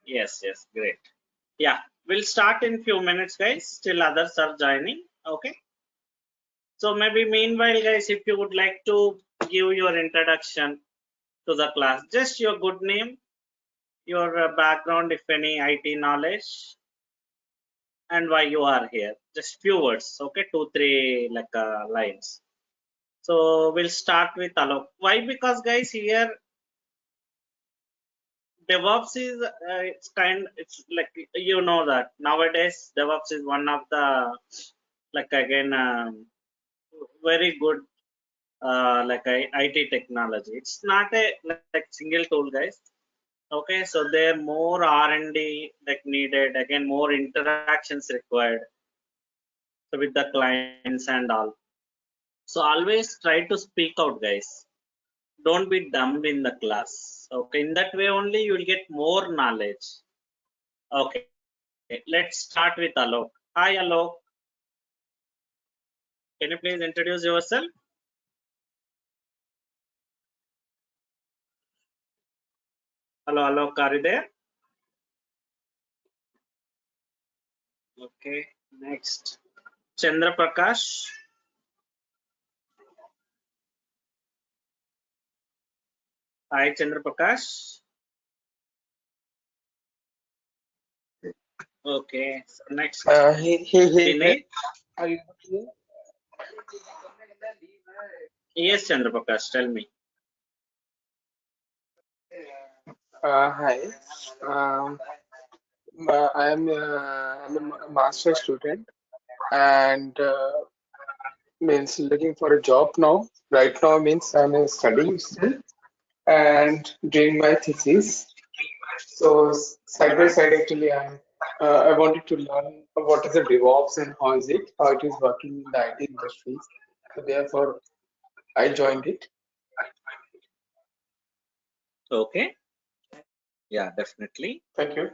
Yes, yes, great. Yeah, we'll start in few minutes, guys. Still others are joining. Okay. So maybe meanwhile, guys, if you would like to give your introduction to the class, just your good name, your background, if any IT knowledge, and why you are here. Just few words, okay, 2-3 like lines. So we'll start with Alok. Why? Because guys, here DevOps is it's like you know that nowadays DevOps is one of the like again very good IT technology. It's not a like single tool, guys. Okay, so there more R&D like needed, again more interactions required with the clients and all. So always try to speak out, guys. Don't be dumb in the class. Okay, in that way only you will get more knowledge. Okay, let's start with Alok. Hi Alok, can you please introduce yourself? Hello Alok, are you there? Okay, next Chandra Prakash. Hi Chandra Prakash. Okay, so next Hey. Are you here? Yes, Chandra Prakash, tell me. Hi. I'm a master student and means looking for a job now. Right now means I'm studying still and doing my thesis. So side by side, actually, I wanted to learn what is the DevOps and how it is working in the IT industry. So therefore, I joined it. Okay. Yeah, definitely. Thank you.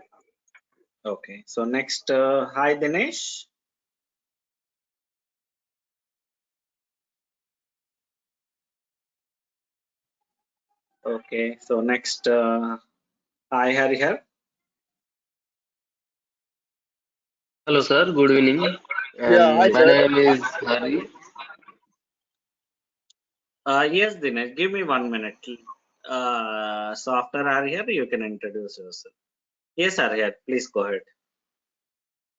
Okay, so next, hi Dinesh. Okay, so next, hi Harihar. Hello, sir. Good evening. Yeah, hi, My sir. name is Hari. Yes, Dinesh, give me 1 minute. So after Harihar, you can introduce yourself. Yes, Harihar, please go ahead.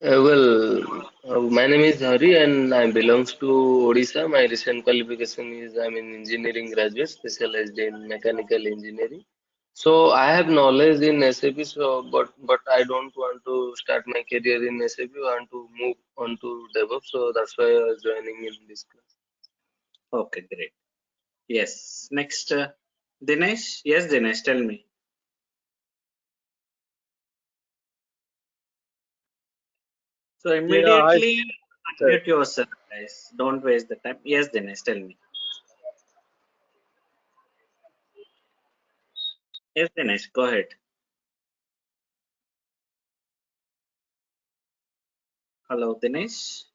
My name is Hari and I belongs to Odisha. My recent qualification is I'm an engineering graduate specialized in mechanical engineering. So I have knowledge in SAP, but I don't want to start my career in SAP. I want to move on to DevOps, so that's why I was joining in this class. Okay, great. Yes, next, Dinesh. Yes, Dinesh, tell me. So immediately unmute yourself, guys. Don't waste the time. Yes, Dinesh, tell me. Yes, Dinesh, go ahead. Hello, Dinesh.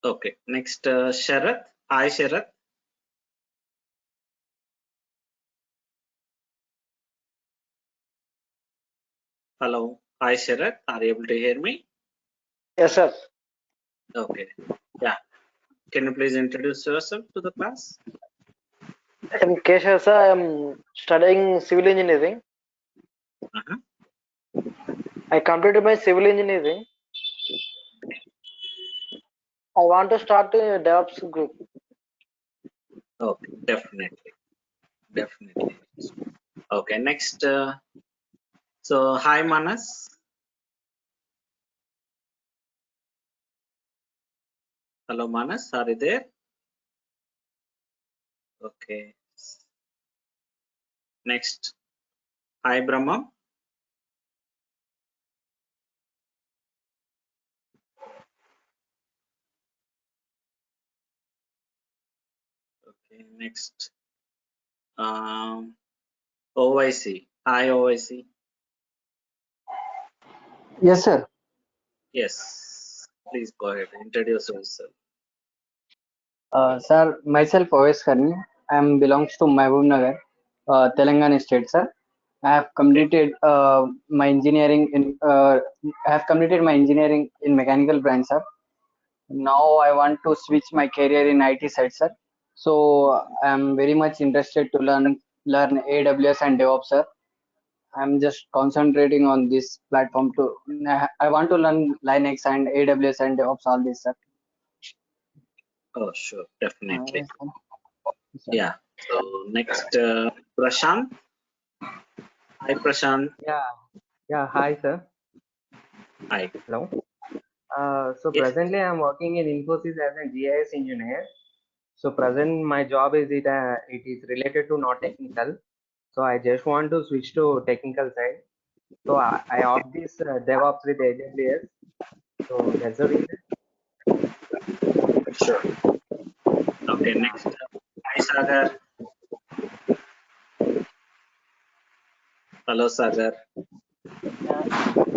Okay, next, Sharath. Hi, Sharath. Hello. Hi, Sharath. Are you able to hear me? Yes, sir. Okay. Yeah. Can you please introduce yourself to the class? I'm Keshav, sir. I'm studying civil engineering. I completed my civil engineering. I want to start a DevOps group. Okay, definitely. Definitely. Okay, next. So, hi, Manas. Hello, Manas. Are you there? Okay. Next. Hi, Brahma. Okay, next. OIC. Hi, OIC. Yes, sir. Yes. Please go ahead. Introduce yourself. Sir, myself OS Karni. I am belongs to Mahbub Nagar. Telangana state, sir. I have completed my engineering in I have completed my engineering in mechanical branch, sir. Now I want to switch my career in IT side, sir. So I'm very much interested to learn AWS and DevOps, sir. I'm just concentrating on this platform to. I want to learn Linux and AWS and DevOps all this, sir. Oh, sure, definitely. Yes, sir. Yeah. So next, Prashant. Hi, Prashant. Yeah, hi sir. Hi. Hello. So Yes. presently I'm working in Infosys as a GIS engineer. So present my job is it is related to not technical. So I just want to switch to technical side. So I opt this DevOps with AWS. So that's the reason. Sure. Okay. Next, hi, Sagar. Hello, Sagar.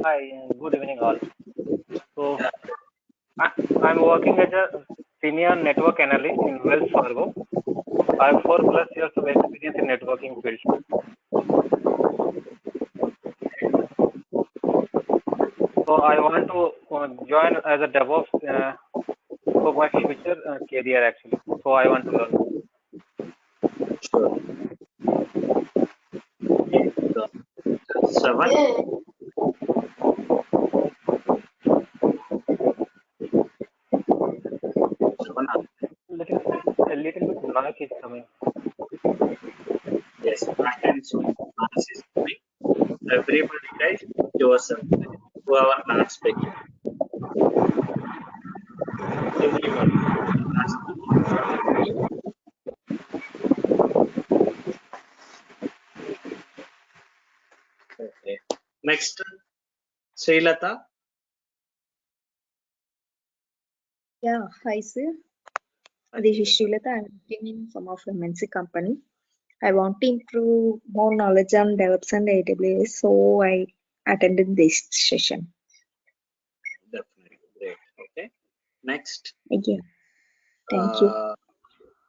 Hi, good evening all. So I'm working as a senior network analyst in Wells Fargo. I have 4+ years of experience in networking field. So I want to join as a DevOps for my future career actually. So I want to learn. Sure. Okay. So, Shravan. Shravan. A little bit noise is coming. Yes. Back and so noise is coming. Everybody, guys, yourself. Whoever not speaking. Everybody. Not speaking. Okay. Next, Srilata. Yeah, hi sir. This is Srilata. I'm working in some of MNC company. I want to improve more knowledge on DevOps and AWS, so I attended this session. Definitely. Great. Okay. Next. Yeah, thank you.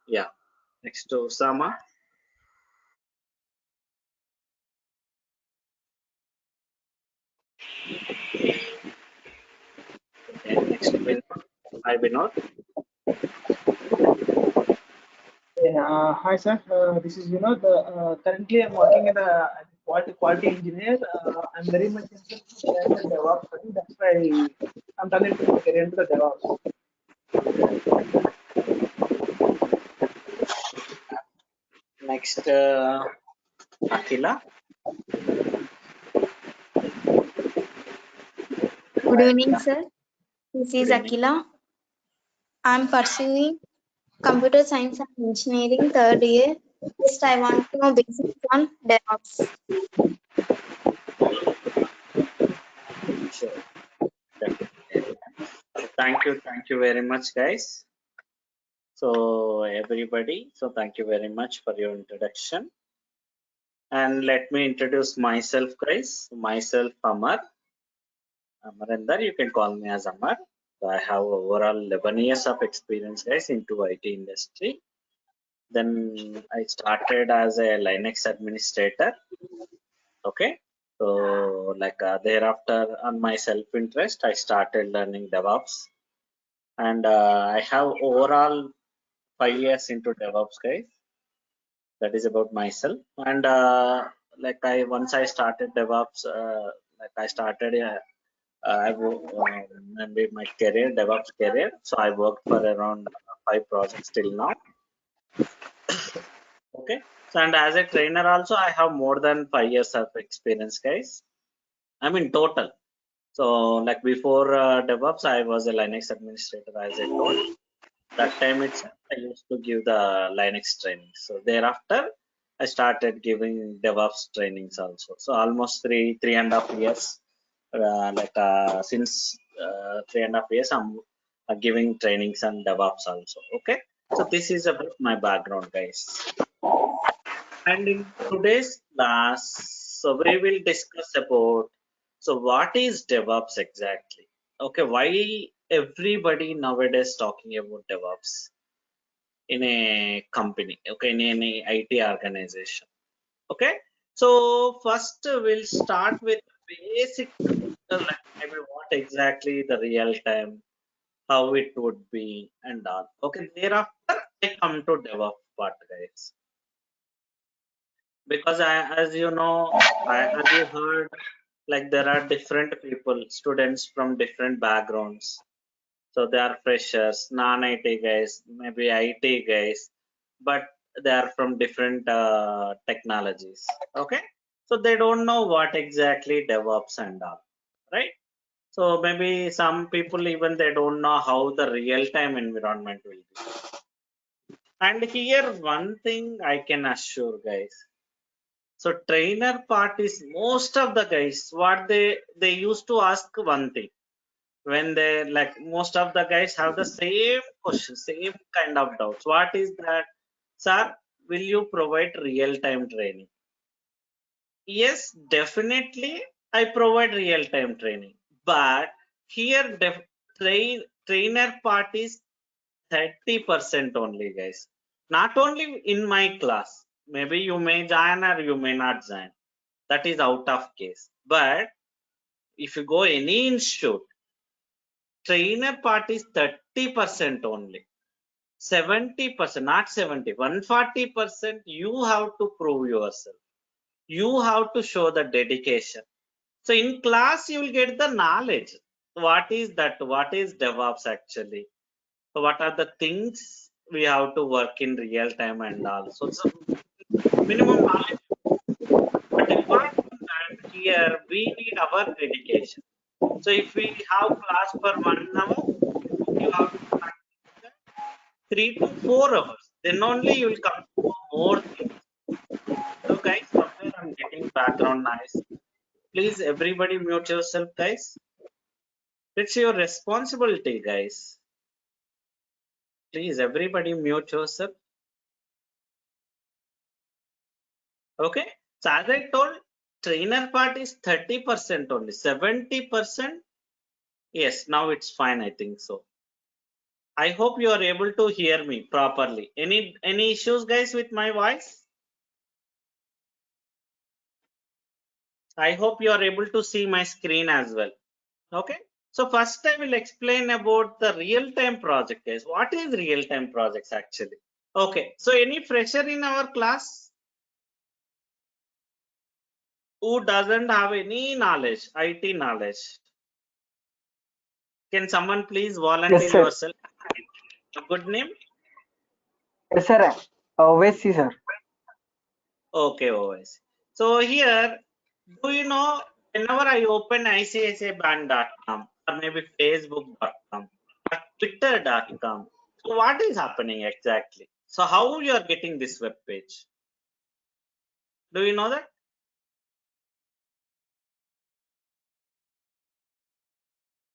Yeah. Next to Sama. Okay. Next to Vinod. Hi, Vinod. Hi sir, this is Vinod. Currently, I'm working as a quality engineer. I'm very much interested in the DevOps. That's why I'm turning to my career into the DevOps. Next, Akila. Good evening, sir. This is Good evening. Akila. I'm pursuing computer science and engineering third year. First, I want to know basics on DevOps. Sure. Definitely. Thank you very much, guys. So everybody, so thank you very much for your introduction. And let me introduce myself, guys. Myself, Amarender. You can call me as Amar. So I have overall 11 years of experience, guys, into IT industry. Then I started as a Linux administrator. Okay. So like thereafter, on my self-interest, I started learning DevOps. And I have overall 5 years into DevOps, guys. That is about myself. And like once I started DevOps, like I started maybe my career, DevOps career. So I worked for around 5 projects till now. Okay. So and as a trainer also, I have more than 5 years of experience, guys. I mean total. So like before DevOps, I was a Linux administrator, as I told. That time itself, I used to give the Linux training. So thereafter, I started giving DevOps trainings also. So almost 3.5 years, since 3.5 years, I'm giving trainings on DevOps also. Okay. So this is about my background, guys. And in today's class, so we will discuss about, so what is DevOps exactly? Okay, why everybody nowadays talking about DevOps in a company, okay, in any IT organization? Okay, so first we'll start with basic, like maybe what exactly the real time, how it would be, and all. Okay, thereafter I come to DevOps part, guys. Because as you know, as you heard, like there are different people, students from different backgrounds. So they are freshers, non-IT guys, maybe IT guys, but they are from different technologies. Okay, so they don't know what exactly DevOps and all, right? So maybe some people even they don't know how the real-time environment will be. And here one thing I can assure, guys. So trainer part is most of the guys what they used to ask one thing when they like most of the guys have the same question, same kind of doubts. What is that, sir? Will you provide real-time training? Yes, definitely. I provide real-time training, but here trainer part is 30% only, guys. Not only in my class. Maybe you may join or you may not join. That is out of case. But if you go any institute, trainer part is 30% only. 70%, not 70, 140% you have to prove yourself. You have to show the dedication. So in class, you will get the knowledge. What is that? What is DevOps actually? So what are the things we have to work in real time and all. So it's a minimum knowledge. But apart from that, here we need our dedication. So if we have class for 1 hour, you have to practice 3 to 4 hours. Then only you will come to know more things. So guys, somewhere I'm getting background noise. Please everybody mute yourself, guys. It's your responsibility, guys. Please everybody mute yourself. Okay. So as I told, trainer part is 30% only. 70%. Yes, now it's fine. I think so. I hope you are able to hear me properly. Any issues, guys, with my voice? I hope you are able to see my screen as well. Okay. So first I will explain about the real-time project, guys. What is real-time projects actually? Okay. So any fresher in our class who doesn't have any knowledge, IT knowledge? Can someone please volunteer Yes, sir. yourself? A good name? Yes, sir. Always see, sir. Okay, always. So here, do you know, whenever I open ICICIbank.com or maybe Facebook.com or Twitter.com, so what is happening exactly? So how you are getting this web page? Do you know that?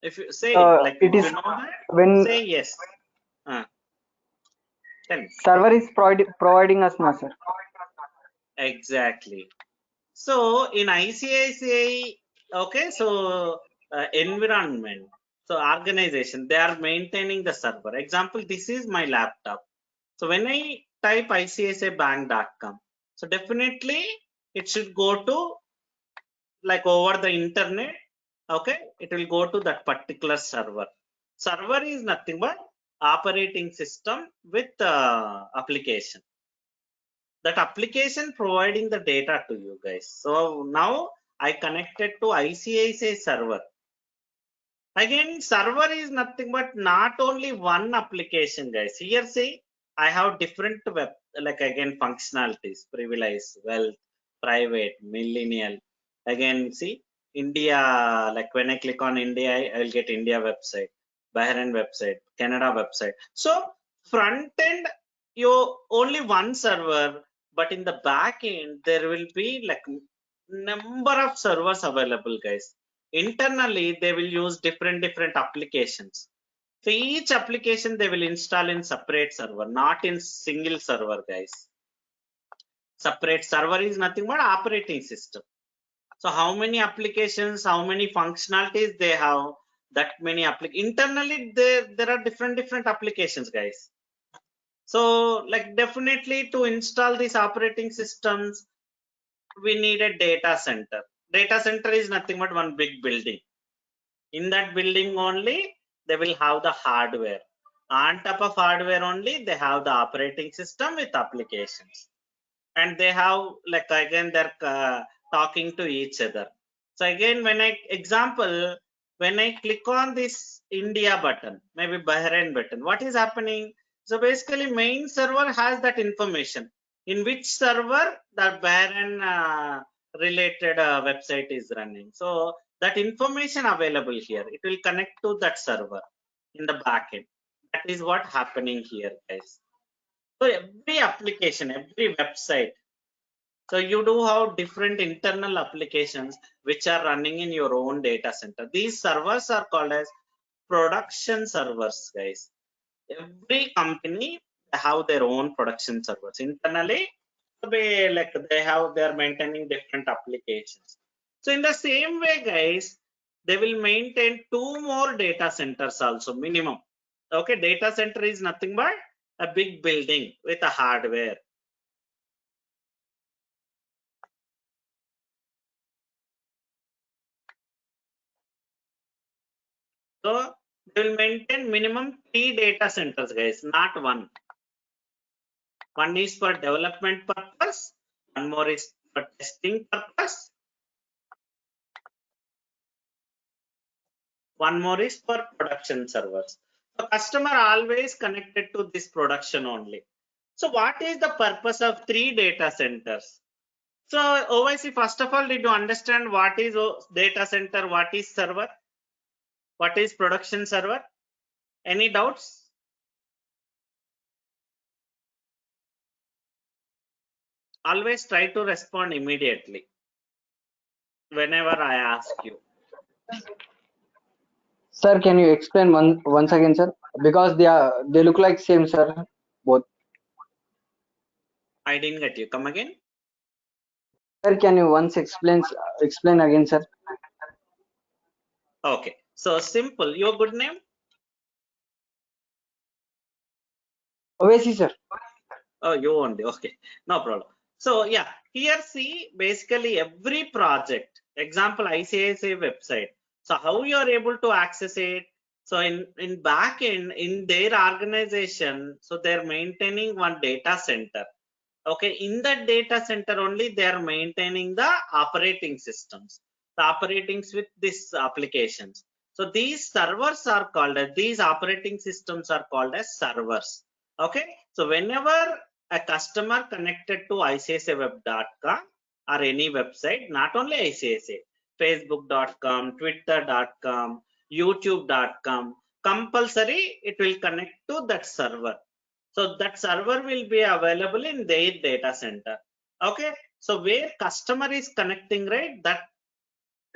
If you say like It if is you know that, when say yes. Tell me. server is providing us now, sir. Exactly. So in ICICI, okay, so environment, so organization, they are maintaining the server. Example, this is my laptop. So when I type ICICIbank.com, so definitely it should go to like over the internet. Okay, it will go to that particular server. Server is nothing but operating system with application. That application providing the data to you guys. So now I connected to ICICI server. Again, server is nothing but not only one application, guys. Here see, I have different web, like again functionalities, privilege, wealth, private, millennial. Again, see, India, like when I click on India, I will get India website, Bahrain website, Canada website. So front end, you only one server, but in the back end, there will be like number of servers available, guys. Internally they will use different applications. So each application they will install in separate server, not in single server, guys. Separate server is nothing but operating system. So how many applications, how many functionalities they have, that many internally there are different applications, guys. So like definitely to install these operating systems, we need a data center. Data center is nothing but one big building. In that building only, they will have the hardware. On top of hardware only, they have the operating system with applications. And they have, like, again, they're talking to each other. So again, when I click on this India button, maybe Bahrain button, what is happening? So basically, main server has that information. In which server the Bahrain related website is running. So that information available here, it will connect to that server in the backend. That is what happening here, guys. So every application, every website, so you do have different internal applications which are running in your own data center. These servers are called as production servers, guys. Every company have their own production servers internally. They're maintaining different applications. So in the same way, guys, they will maintain 2 more data centers also minimum. Okay, data center is nothing but a big building with a hardware. So they will maintain minimum 3 data centers, guys, not one. One is for development purpose, one more is for testing purpose, one more is for production servers. So customer always connected to this production only. So what is the purpose of 3 data centers? So OIC, first of all, did you understand what is data center, what is server, what is production server? Any doubts? Always try to respond immediately whenever I ask you. Sir, can you explain once again, sir? Because they look like same, sir, both. I didn't get you. Come again. Sir, can you once explain again, sir? Okay. So simple. Your good name? OIC, sir. Oh, you only. Okay. No problem. So yeah, here see basically every project. Example ICICI website. So how you are able to access it? So in backend in their organization, so they're maintaining one data center. Okay, in that data center only they are maintaining the operating systems, the operatings with these applications. So these servers are called as, these operating systems are called as servers. Okay, so whenever a customer connected to iciiciweb.com or any website, not only ICICI, facebook.com, twitter.com, youtube.com, compulsory it will connect to that server. So that server will be available in their data center. Okay, so where customer is connecting, right, that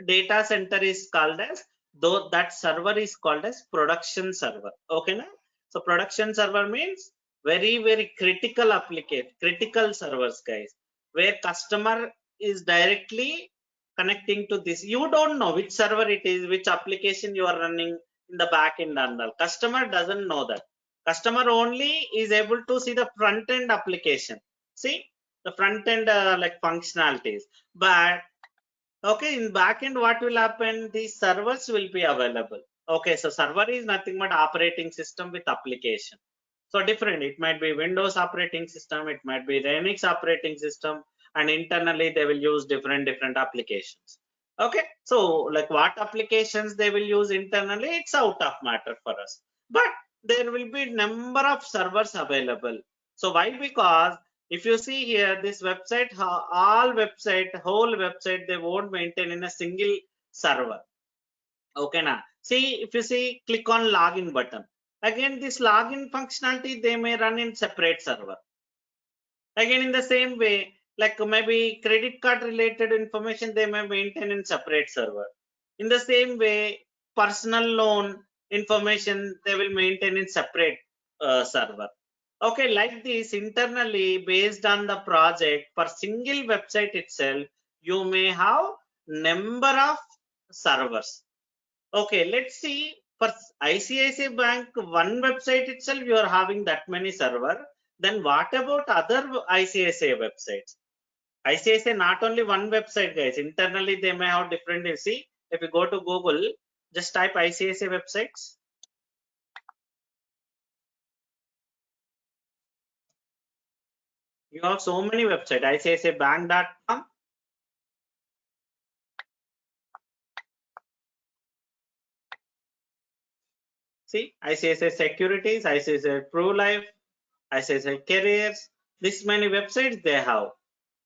data center is called as, though that server is called as production server. Okay, now so production server means very critical application, critical servers, guys, where customer is directly connecting to this. You don't know which server it is, which application you are running in the back end and all. Customer doesn't know that. Customer only is able to see the front end application, see the front end like functionalities. But okay, in backend, what will happen? These servers will be available. Okay, so server is nothing but operating system with application. So different. It might be Windows operating system, it might be Linux operating system, and internally they will use different applications. Okay, so like what applications they will use internally, it's out of matter for us. But there will be number of servers available. So why? Because if you see here, this website, whole website, they won't maintain in a single server. Okay, now see, if you see, click on login button. Again, this login functionality, they may run in separate server. Again, in the same way, like maybe credit card related information, they may maintain in separate server. In the same way, personal loan information, they will maintain in separate server. Okay, like this, internally based on the project, for single website itself, you may have number of servers. Okay, let's see, for ICICI Bank, one website itself, you are having that many server. Then what about other ICICI websites? ICSA not only one website, guys. Internally, they may have different. You see, if you go to Google, just type ICSA websites. You have so many websites. ICSAbank.com. See, ICSA Securities, ICSA ProLife, ICSA Careers. This many websites they have.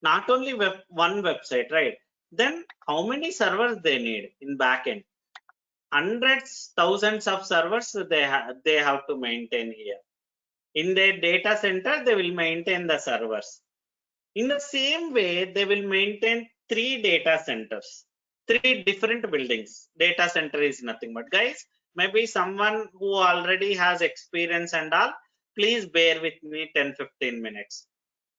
Not only one website, right? Then how many servers they need in backend? Hundreds, thousands of servers they have to maintain here. In their data center, they will maintain the servers. In the same way, they will maintain 3 data centers, 3 different buildings. Data center is nothing but, guys, maybe someone who already has experience and all, please bear with me 10-15 minutes.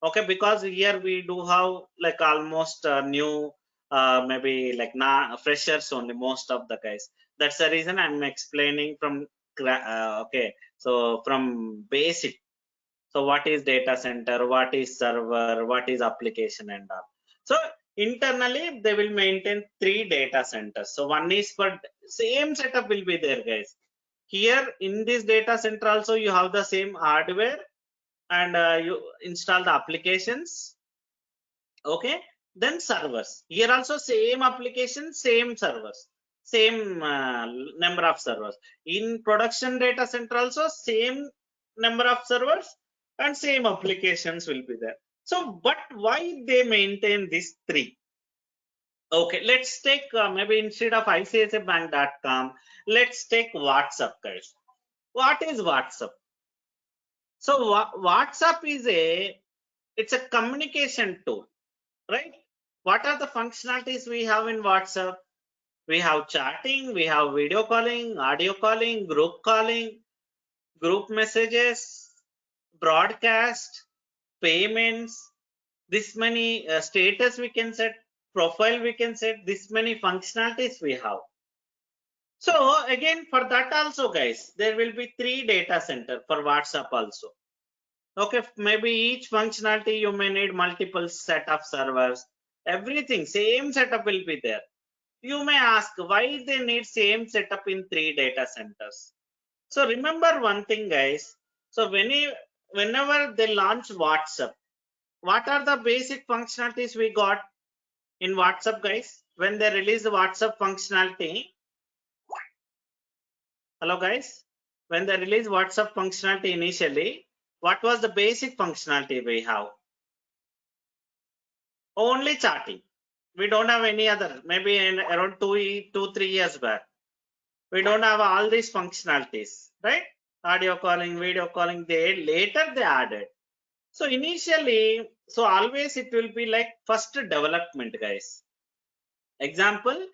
Okay, because here we do have like almost new, maybe like freshers only, most of the guys. That's the reason I'm explaining from okay, so from basic. So what is data center, what is server, what is application and all. So internally they will maintain 3 data centers. So one is for same setup will be there, guys. Here in this data center also you have the same hardware and you install the applications. Okay, then servers. Here also same application, same servers, same number of servers. In production data center also same number of servers and same applications will be there. So, but why they maintain these 3? Okay, let's take maybe instead of ICSAbank.com, let's take WhatsApp, guys. What is WhatsApp? So WhatsApp is it's a communication tool, right? What are the functionalities we have in WhatsApp? We have chatting, we have video calling, audio calling, group messages, broadcast, payments, this many status we can set, profile we can set, this many functionalities we have. So again, for that also, guys, there will be 3 data center for WhatsApp also. Okay, maybe each functionality you may need multiple set of servers. Everything same setup will be there. You may ask why they need same setup in 3 data centers. So remember one thing, guys. So whenever they launch WhatsApp, what are the basic functionalities we got in WhatsApp, guys? When they release the WhatsApp functionality, hello guys, when they release WhatsApp functionality initially, what was the basic functionality we have? Only chatting. We don't have any other. Maybe in around 2-3 years back, we don't have all these functionalities, right? Audio calling, video calling, later they added. So initially, so always it will be like first development, guys. Example,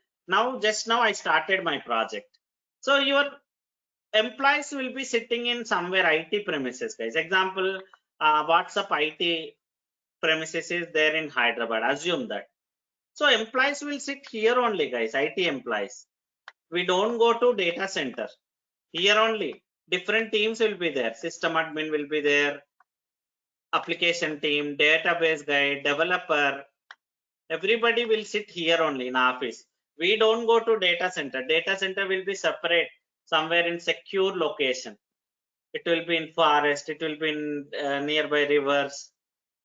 just now I started my project. So your employees will be sitting in somewhere IT premises, guys. Example, WhatsApp IT premises is there in Hyderabad. Assume that. So employees will sit here only, guys. IT employees. We don't go to data center. Here only. Different teams will be there. System admin will be there. Application team, database guy, developer. Everybody will sit here only in office. We don't go to data center. Data center will be separate somewhere in secure location. It will be in forest. It will be in nearby rivers.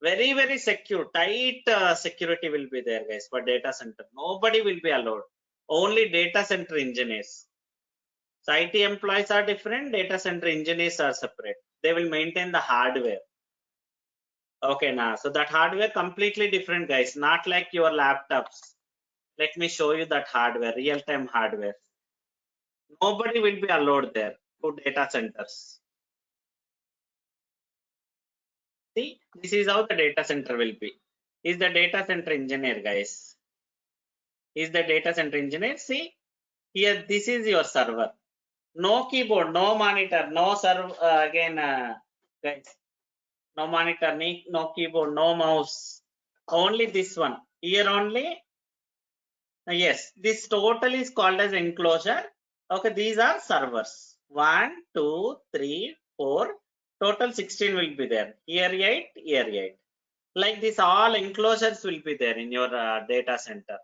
Very, very secure, tight security will be there, guys, for data center. Nobody will be allowed. Only data center engineers. So IT employees are different. Data center engineers are separate. They will maintain the hardware. Okay, now, so that hardware completely different, guys. Not like your laptops. Let me show you that hardware, real-time hardware. Nobody will be allowed there to data centers. See, this is how the data center will be. Is the data center engineer, guys. Is the data center engineer. See, here, this is your server. No keyboard, no monitor, no server, guys. No monitor, no keyboard, no mouse. Only this one. Here only. Yes, this total is called as enclosure. Okay, these are servers. 1, 2, 3, 4. Total 16 will be there. Here 8, here 8. Like this, all enclosures will be there in your data center,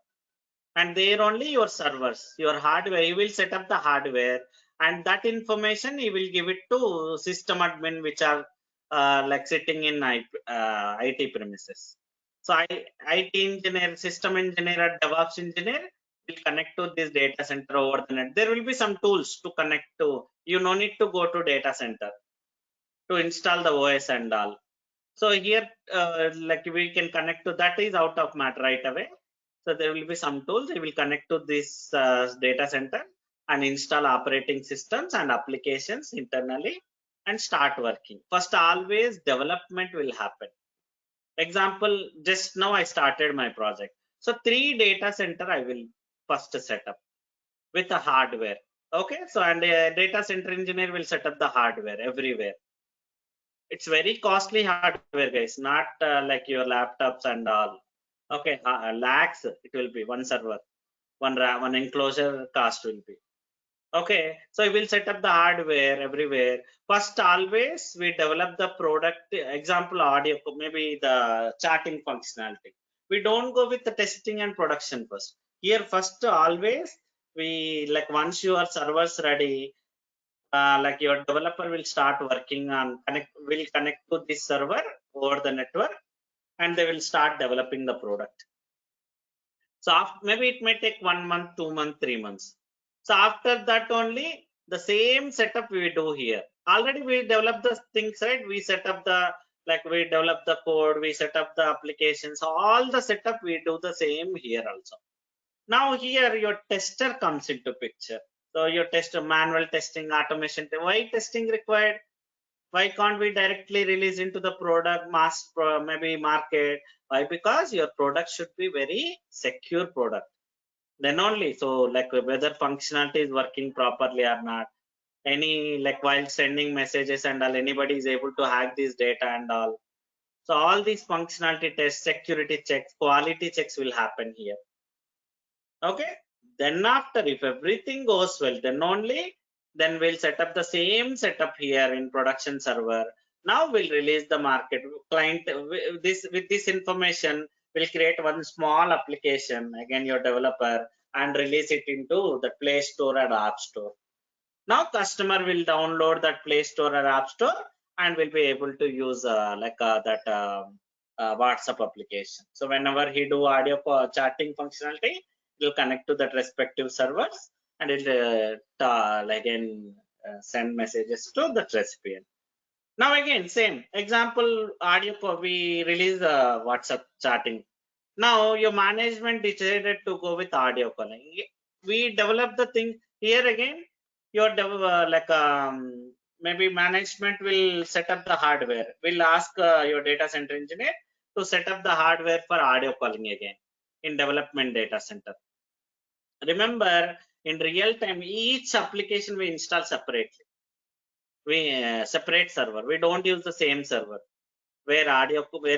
and there only your servers, your hardware. You will set up the hardware, and that information you will give it to system admin, which are like sitting in IT premises. So IT engineer, system engineer, or DevOps engineer will connect to this data center over the net. There will be some tools to connect to. You no need to go to data center to install the OS and all. So here, like we can connect to that is out of matter right away. So there will be some tools. We will connect to this data center and install operating systems and applications internally and start working. First, always development will happen. Example, just now I started my project. So 3 data center I will first set up with the hardware. Okay, so and a data center engineer will set up the hardware everywhere. It's very costly hardware, guys, not like your laptops and all. Okay, lakhs it will be one server, one enclosure cost will be. Okay, so we will set up the hardware everywhere. First, always we develop the product. Example, audio, maybe the chatting functionality. We don't go with the testing and production first. Here, first, always we like once your server's ready, like your developer will start working on will connect to this server over the network, and they will start developing the product. So maybe it may take 1 month, 2 months, 3 months. So after that only the same setup we do here. Already we develop the things, right? We set up the, like we develop the code, we set up the applications. So all the setup we do the same here also. Now here your tester comes into picture. So your manual testing, automation. Why testing required? Why can't we directly release into the product maybe market? Why? Because your product should be very secure product. Then only, so like whether functionality is working properly or not. Any like while sending messages and all, anybody is able to hack this data and all. So all these functionality tests, security checks, quality checks will happen here. Okay, then after, if everything goes well, then only then we'll set up the same setup here in production server. Now we'll release the market client. With this information, we'll create one small application, again your developer, and release it into the Play Store and App Store. Now customer will download that Play Store or App Store and will be able to use that WhatsApp application. So whenever he do audio chatting functionality, it will connect to that respective servers, and it will again send messages to the recipient. Now again, same example, audio we release WhatsApp chatting. Now your management decided to go with audio calling. We develop the thing here again. Your maybe management will set up the hardware. We'll ask your data center engineer to set up the hardware for audio calling again in development data center. Remember, in real time, each application we install separately. We separate server. We don't use the same server where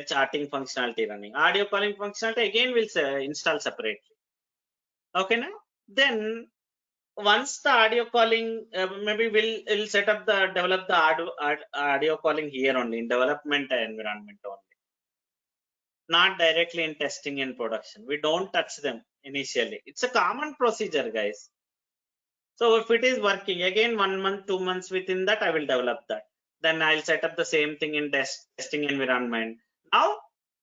chatting functionality running. Audio calling functionality again will install separately. Okay, now then once the audio calling, maybe we'll set up the develop the audio calling here only in development environment only, not directly in testing and production. We don't touch them initially. It's a common procedure, guys. So if it is working, again 1 month, 2 months, within that I will develop that. Then I'll set up the same thing in testing environment. Now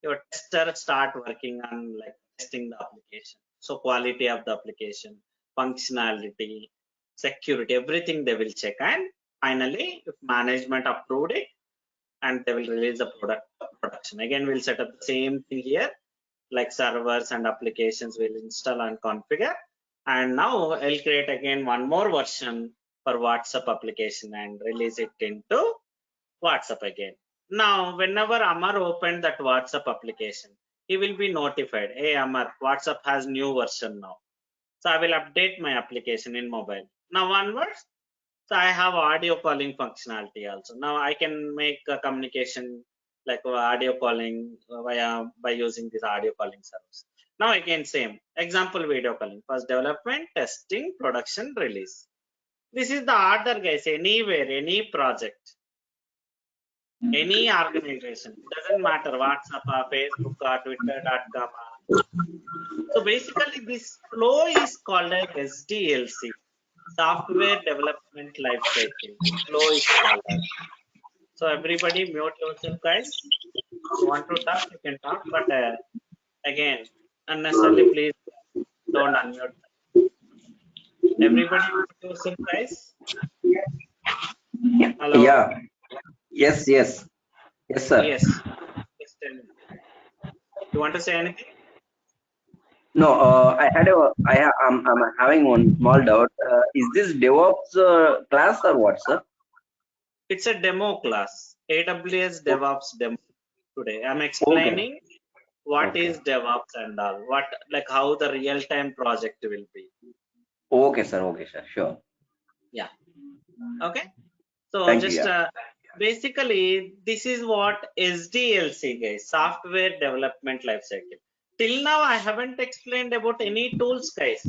your tester start working on like testing the application. So quality of the application, functionality, security, everything they will check, and finally if management approved it, and they will release the product production. Again we'll set up the same thing here, like servers and applications will install and configure, and now I'll create again one more version for WhatsApp application and release it into WhatsApp again. Now whenever Amar opened that WhatsApp application, he will be notified, hey Amar, WhatsApp has new version now. So I will update my application in mobile. Now onwards, so I have audio calling functionality also. Now I can make a communication like audio calling by using this audio calling service. Now again same example, video calling. First development, testing, production, release. This is the order, guys. Anywhere, any project. Any organization, doesn't matter WhatsApp, Facebook, Twitter.com. So basically, this flow is called as SDLC, Software Development Lifecycle. This flow is called as. So everybody mute yourself, guys. You want to talk, you can talk, but again, unnecessarily, please don't unmute. Everybody mute yourself, guys. Hello. Yeah. Yes. Yes. Yes, sir. Yes. Just tell me. You want to say anything? No. I'm having one small doubt. Is this DevOps class or what, sir? It's a demo class. AWS Okay. DevOps demo today. I'm Okay. explaining what Okay. is DevOps and all. What, like, how the real-time project will be. Okay, sir. Okay, sir. Sure. Yeah. Okay. So Thank you. just Yeah. basically, this is what SDLC, guys, Software Development Lifecycle. Till now, I haven't explained about any tools, guys.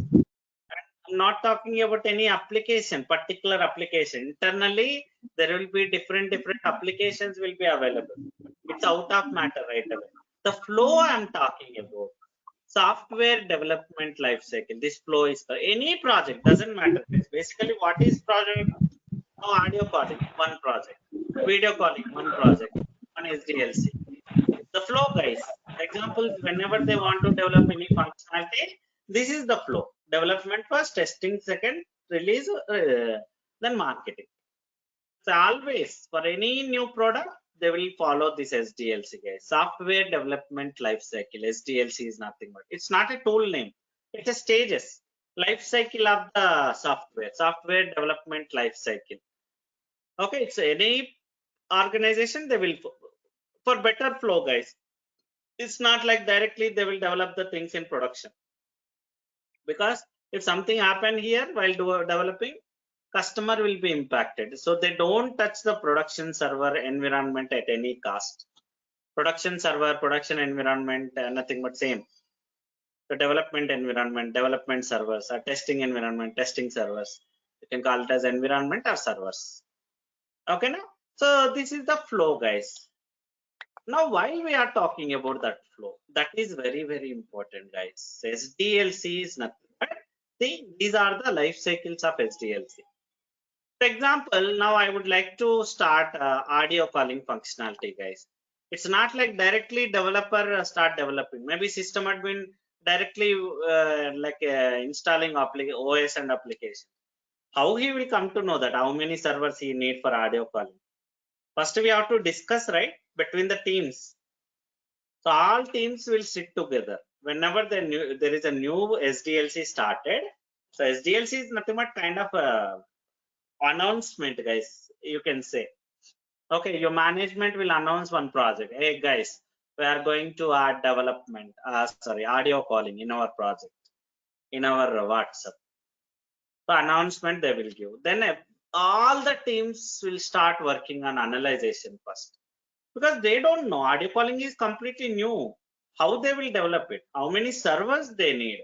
I'm not talking about any application, particular application. Internally, there will be different applications will be available. It's out of matter right away. The flow I'm talking about, software development lifecycle. This flow is for any project, doesn't matter. Basically, what is project? No, audio calling, one project. Video calling, one project. One SDLC. The flow, guys. Example, whenever they want to develop any functionality, this is the flow. Development first, testing second, release, then marketing. So always for any new product, they will follow this SDLC, guys. Software Development Lifecycle. SDLC is nothing but, it's not a tool name. It's a stages. Life cycle of the software. Software Development Lifecycle. Okay, it's any organization, they will, for better flow, guys. It's not like directly they will develop the things in production, because if something happen here while developing, customer will be impacted. So they don't touch the production server environment at any cost. Production server, production environment, nothing but same. The development environment, development servers, or testing environment, testing servers. You can call it as environment or servers. Okay, now. So this is the flow, guys. Now, why we are talking about that flow, that is very important, guys. SDLC is nothing but, see, these are the life cycles of SDLC. For example, now I would like to start audio calling functionality, guys. It's not like directly developer start developing. Maybe system admin directly installing OS and application. How he will come to know that how many servers he need for audio calling? First, we have to discuss, right, between the teams. So all teams will sit together whenever there is a new SDLC started. So SDLC is nothing but kind of a announcement, guys. You can say, okay, your management will announce one project. Hey guys, we are going to add development, audio calling in our project, in our WhatsApp. So announcement they will give. Then all the teams will start working on analyzation first, because they don't know audio calling is completely new. How they will develop it, how many servers they need,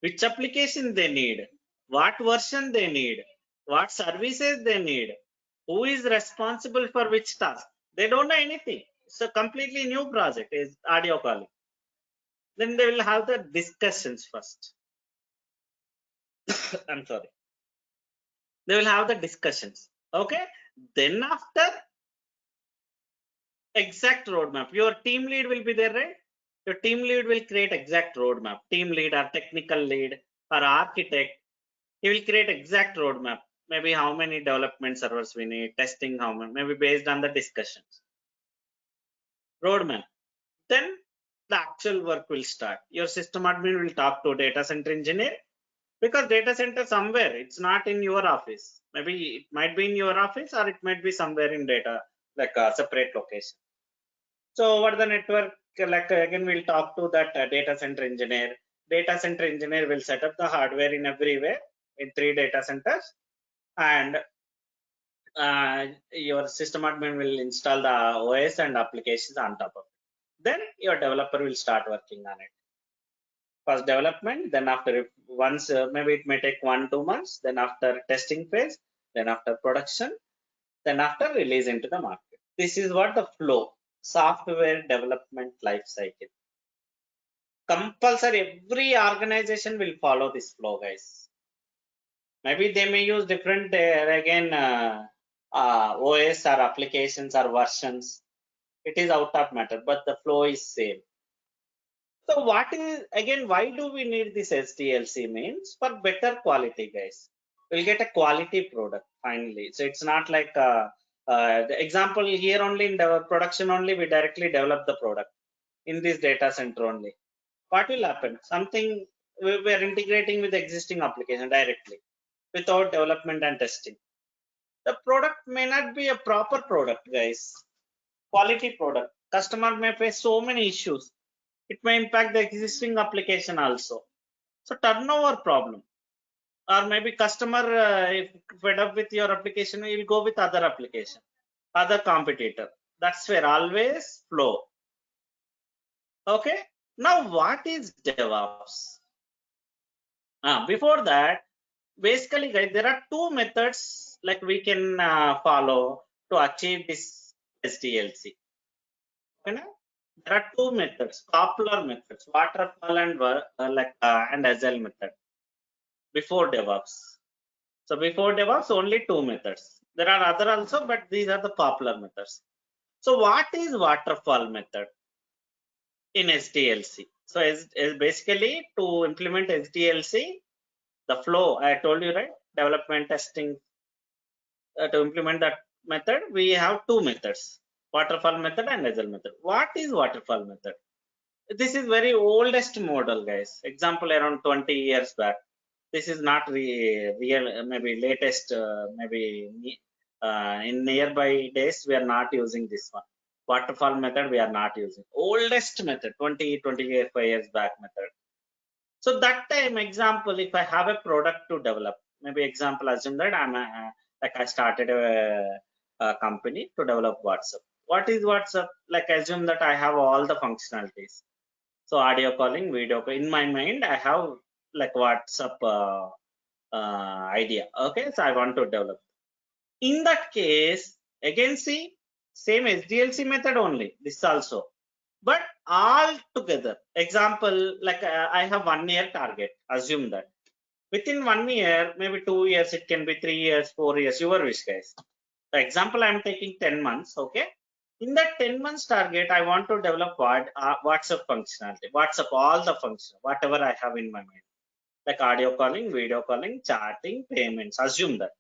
which application they need, what version they need, what services they need, who is responsible for which task. They don't know anything. It's a completely new project, is audio calling. Then they will have the discussions first. I'm sorry. They will have the discussions. Okay. Then after, exact roadmap. Your team lead will be there, right? Your team lead will create exact roadmap. Team lead or technical lead or architect, he will create exact roadmap. Maybe how many development servers we need, testing how many, maybe based on the discussions. Roadmap. Then the actual work will start. Your system admin will talk to data center engineer, because data center somewhere, it's not in your office. Maybe it might be in your office, or it might be somewhere in data, like a separate location. So over the network, like again, we'll talk to that data center engineer. Data center engineer will set up the hardware in everywhere in 3 data centers, and your system admin will install the OS and applications on top of it. Then your developer will start working on it. First development, then after once maybe it may take 1-2 months, then after testing phase, then after production. then after release into the market. This is what the flow, software development life cycle. Compulsory, every organization will follow this flow, guys. Maybe they may use different OS or applications or versions. It is out of matter, but the flow is same. So what is, again, why do we need this Sdlc? Means for better quality, guys. We'll get a quality product finally. So it's not like the example here only in the production only, we directly develop the product in this data center only. What will happen? Something we are integrating with the existing application directly without development and testing. The product may not be a proper product, guys. Quality product. Customer may face so many issues. It may impact the existing application also. So turnover problem. Or maybe customer if fed up with your application, will go with other application, other competitor. That's where always flow. Okay. Now what is DevOps? Before that, basically, guys, there are two methods like we can follow to achieve this Sdlc. Okay, there are two methods, popular methods, waterfall and and agile method before DevOps. So before DevOps, only two methods. There are other also, but these are the popular methods. So what is waterfall method in Sdlc? So basically to implement Sdlc, the flow I told you, right? Development, testing. To implement that method, we have two methods: waterfall method and agile method. What is waterfall method? This is very oldest model, guys. Example around 20 years back. This is not real, maybe latest, maybe in nearby days we are not using this one. Waterfall method we are not using. Oldest method, 25 years back method. So that time, example, if I have a product to develop, maybe example, assume that I started a company to develop WhatsApp. What is WhatsApp? Like assume that I have all the functionalities. So audio calling, video calling. In my mind, I have like WhatsApp idea. Okay, so I want to develop. In that case, again, see, same Sdlc method only. This also. But all together, example, like I have 1 year target, assume that. Within 1 year, maybe 2 years, it can be 3 years, 4 years, your wish, guys. The example I'm taking 10 months, okay? In that 10 months target, I want to develop WhatsApp functionality, WhatsApp, all the functions, whatever I have in my mind, like audio calling, video calling, chatting, payments, assume that.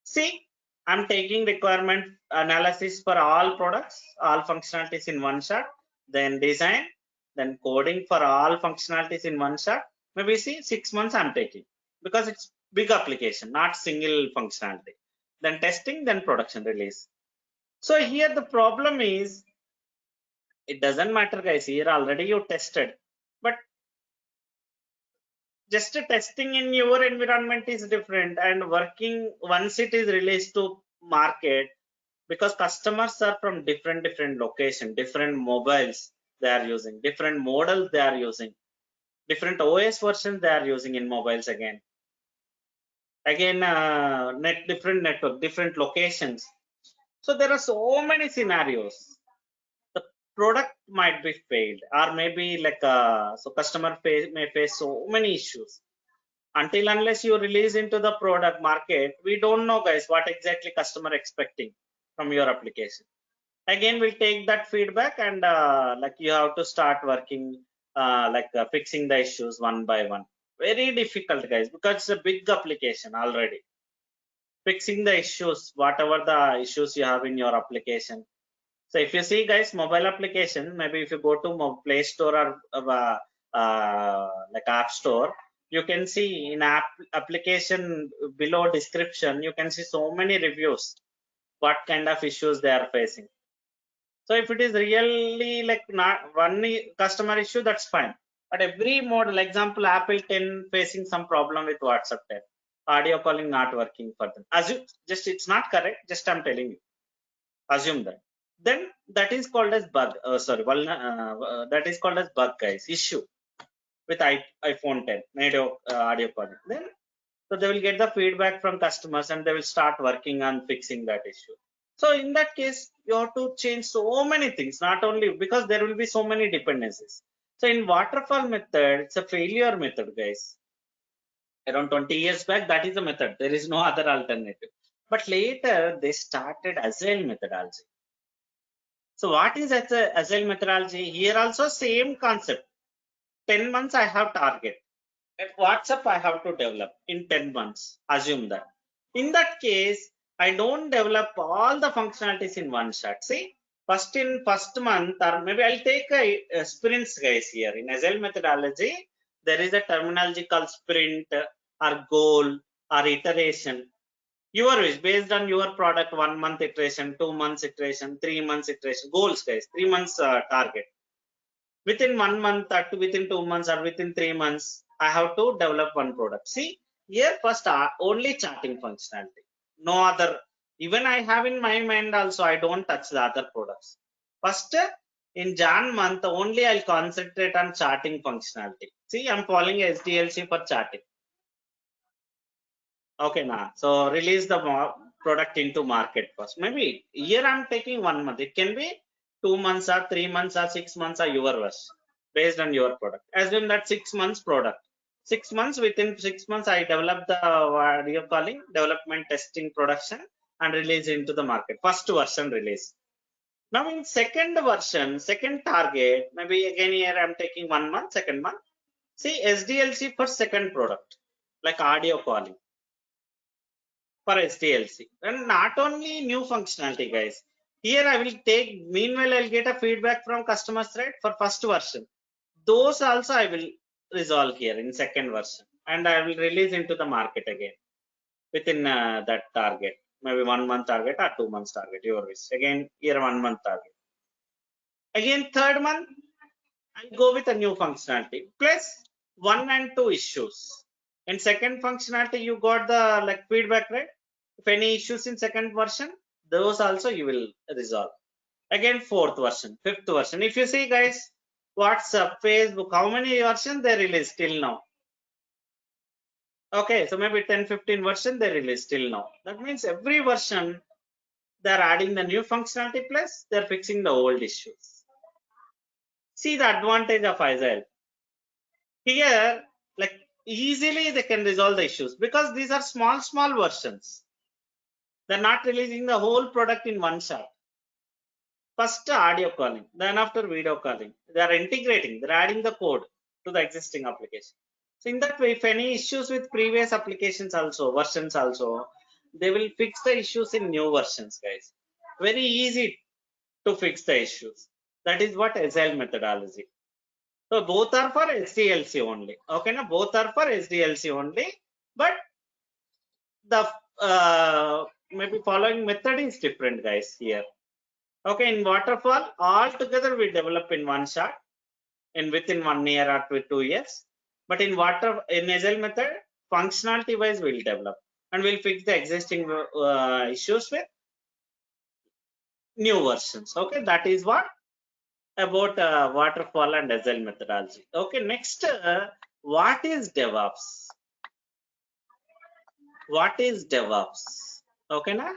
See, I'm taking requirement analysis for all products, all functionalities in one shot, then design, then coding for all functionalities in one shot. Maybe see 6 months I'm taking because it's big application, not single functionality. Then testing, then production release. So here the problem is, it doesn't matter, guys. Here already you tested, but just testing in your environment is different, and working once it is released to market, because customers are from different location, different mobiles they are using, different models they are using, different OS versions they are using in mobiles again different network, different locations. So there are so many scenarios. The product might be failed, or maybe like so customer may face so many issues. Until unless you release into the product market, we don't know, guys, what exactly customer expecting from your application. Again, we'll take that feedback and like you have to start working fixing the issues one by one. Very difficult, guys, because it's a big application already. Fixing the issues, whatever the issues you have in your application. So if you see, guys, mobile application, maybe if you go to Play Store or like App Store, you can see in application below description, you can see so many reviews, what kind of issues they are facing. So if it is really like not one customer issue, that's fine. But every model, example, Apple 10 facing some problem with WhatsApp 10, audio calling not working for them. Assume, just it's not correct, just I'm telling you. Assume that. Then that is called as bug. That is called as bug, guys, issue with iPhone 10 audio calling. Then So they will get the feedback from customers and they will start working on fixing that issue. So in that case, you have to change so many things, not only because there will be so many dependencies. So in waterfall method, it's a failure method, guys. Around 20 years back, that is the method. There is no other alternative. But later, they started agile methodology. So what is agile methodology? Here also same concept. 10 months I have target. At WhatsApp I have to develop in 10 months. Assume that. In that case, I don't develop all the functionalities in one shot. See, in first month, or maybe I'll take a sprints, guys. Here in agile methodology, there is a terminology called sprint or goal or iteration. Your wish, based on your product, 1 month iteration, 2 months iteration, 3 months iteration, goals, guys, 3 months target. Within 1 month, or within 2 months, or within 3 months, I have to develop one product. See, here first only charting functionality, no other. Even I have in my mind also, I don't touch the other products. First, in Jan month, only I'll concentrate on charting functionality. See, I'm following Sdlc for charting. Okay, now, so release the product into market first. Maybe here I'm taking 1 month. It can be 2 months or 3 months or 6 months or your wish, based on your product. Assume that 6 months product. 6 months, within 6 months, I develop the what you're calling development, testing, production, and release into the market. First version release. Now in second version, second target, maybe again here I'm taking 1 month, second month. See, Sdlc for second product, like audio calling for Sdlc. And not only new functionality, guys. Here I will take, meanwhile I'll get a feedback from customers, right, for first version. Those also I will resolve here in second version, and I will release into the market again within that target, maybe 1 month target or 2 months target, your wish. Again here 1 month target. Again third month I go with a new functionality plus 1 and 2 issues. In second functionality you got the like feedback, right? If any issues in second version, those also you will resolve. Again fourth version, fifth version. If you see, guys, WhatsApp, Facebook, how many versions they released till now? Okay, so maybe 10-15 version they released till now. That means every version they're adding the new functionality plus they're fixing the old issues. See the advantage of Agile. Here, like easily they can resolve the issues because these are small versions. They're not releasing the whole product in one shot. First audio calling, then after video calling. They are integrating, they're adding the code to the existing application. So in that way, if any issues with previous applications also, versions also, they will fix the issues in new versions, guys. Very easy to fix the issues. That is what Agile methodology. So both are for Sdlc only. Okay, now both are for Sdlc only, but the maybe following method is different, guys, here. Okay, in waterfall, all together we develop in one shot, in within 1 year or 2 years. But in Agile method, functionality wise we'll develop and we'll fix the existing issues with new versions. Okay, that is what about waterfall and Agile methodology. Okay, next, what is DevOps? What is DevOps? Okay, now,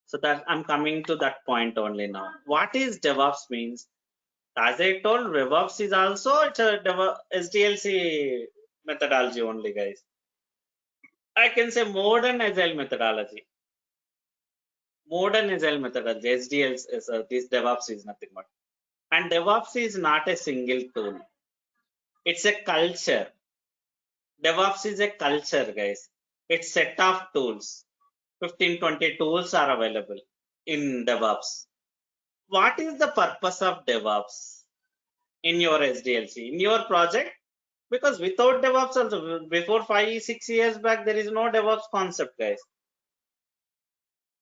so that I'm coming to that point only now. What is DevOps means? As I told, RevOps is also it's a Sdlc methodology only, guys. I can say modern Agile methodology. Modern Agile methodology, Sdlc is this DevOps is nothing but. And DevOps is not a single tool. It's a culture. DevOps is a culture, guys. It's set of tools. 15-20 tools are available in DevOps. What is the purpose of DevOps in your Sdlc, in your project? Because without DevOps also, before 5-6 years back, there is no DevOps concept, guys.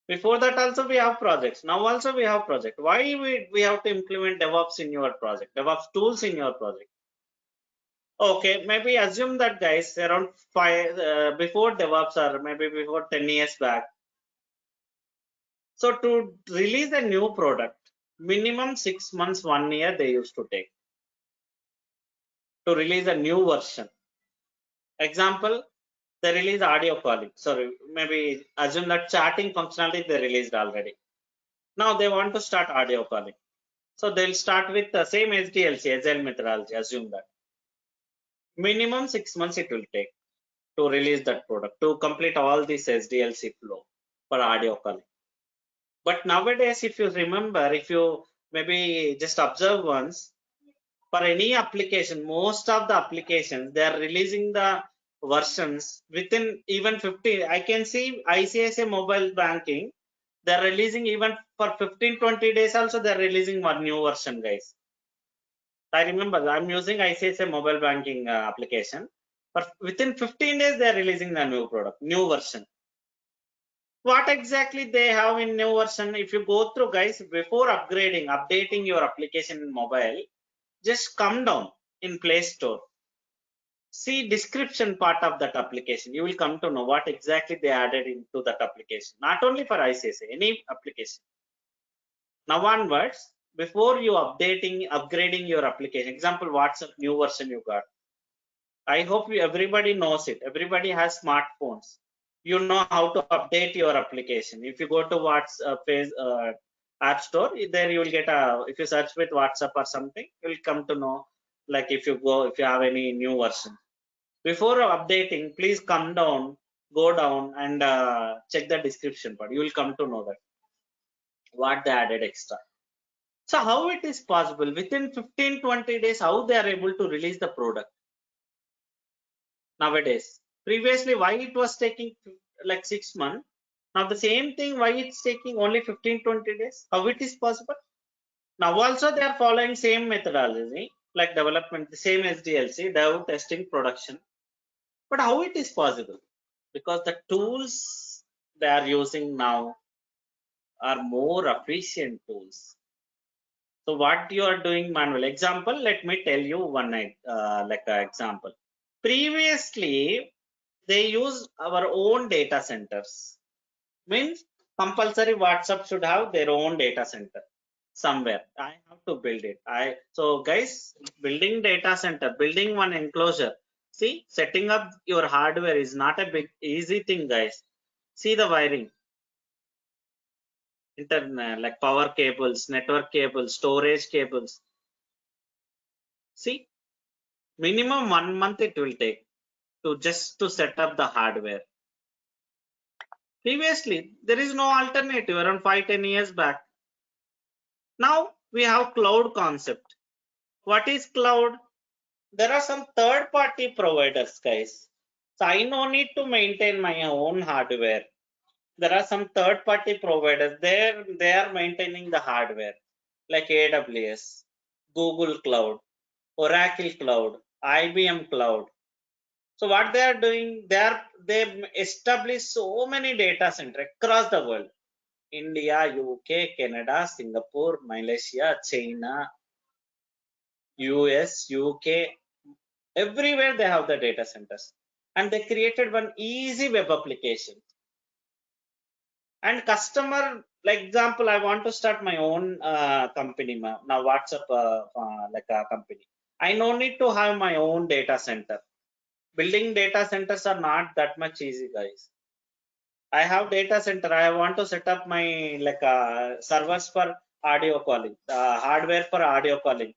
Before that also we have projects. Now also we have project. Why we have to implement DevOps in your project, DevOps tools in your project? Okay, maybe assume that, guys, around before DevOps or maybe before 10 years back. So to release a new product, minimum 6 months, 1 year they used to take to release a new version. Example, they release audio calling. Sorry, maybe assume that chatting functionality they released already. Now they want to start audio calling. So they'll start with the same Sdlc, agile methodology, assume that. Minimum 6 months it will take to release that product, to complete all this Sdlc flow for audio calling. But nowadays, if you remember, if you maybe just observe once, for any application, most of the applications, they are releasing the versions within even 50. I can see ICICI mobile banking, they are releasing even for 15-20 days also, they are releasing one new version, guys. I remember I'm using ICICI mobile banking application. But within 15 days, they are releasing the new product, new version. What exactly they have in new version? If you go through, guys, before updating your application in mobile, just come down in Play Store. See description part of that application. You will come to know what exactly they added into that application. Not only for ICICI, any application. Now onwards, before you upgrading your application, example, WhatsApp new version you got. I hope everybody knows it. Everybody has smartphones. You know how to update your application. If you go to WhatsApp App Store, there you will get if you search with WhatsApp or something, you will come to know, like if you have any new version. Before updating, please come down, go down and check the description part. You will come to know that what they added extra. So how it is possible within 15-20 days, how they are able to release the product nowadays? Previously, why it was taking like 6 months? Now the same thing, why it's taking only 15-20 days? How it is possible? Now also they are following same methodology like development, the same Sdlc, dev, testing, production. But how it is possible? Because the tools they are using now are more efficient tools. So what you are doing manual example, let me tell you one example. Previously, they use our own data centers. Means compulsory WhatsApp should have their own data center somewhere. I have to build it. So guys, building data center, building one enclosure. See, setting up your hardware is not a easy thing, guys. See the wiring, internet, like power cables, network cables, storage cables. See, minimum 1 month it will take to set up the hardware. Previously, there is no alternative around 5-10 years back. Now we have cloud concept. What is cloud? There are some third-party providers, guys. So I no need to maintain my own hardware. There are some third-party providers. They are maintaining the hardware, like AWS, Google Cloud, Oracle Cloud, IBM Cloud. So what they are doing, they've established so many data centers across the world. India, UK, Canada, Singapore, Malaysia, China, US, UK, everywhere they have the data centers. And they created one easy web application. And customer, like example, I want to start my own company now, WhatsApp like a company. I no need to have my own data center. Building data centers are not that much easy, guys. I have data center. I want to set up my servers for audio calling, hardware for audio calling.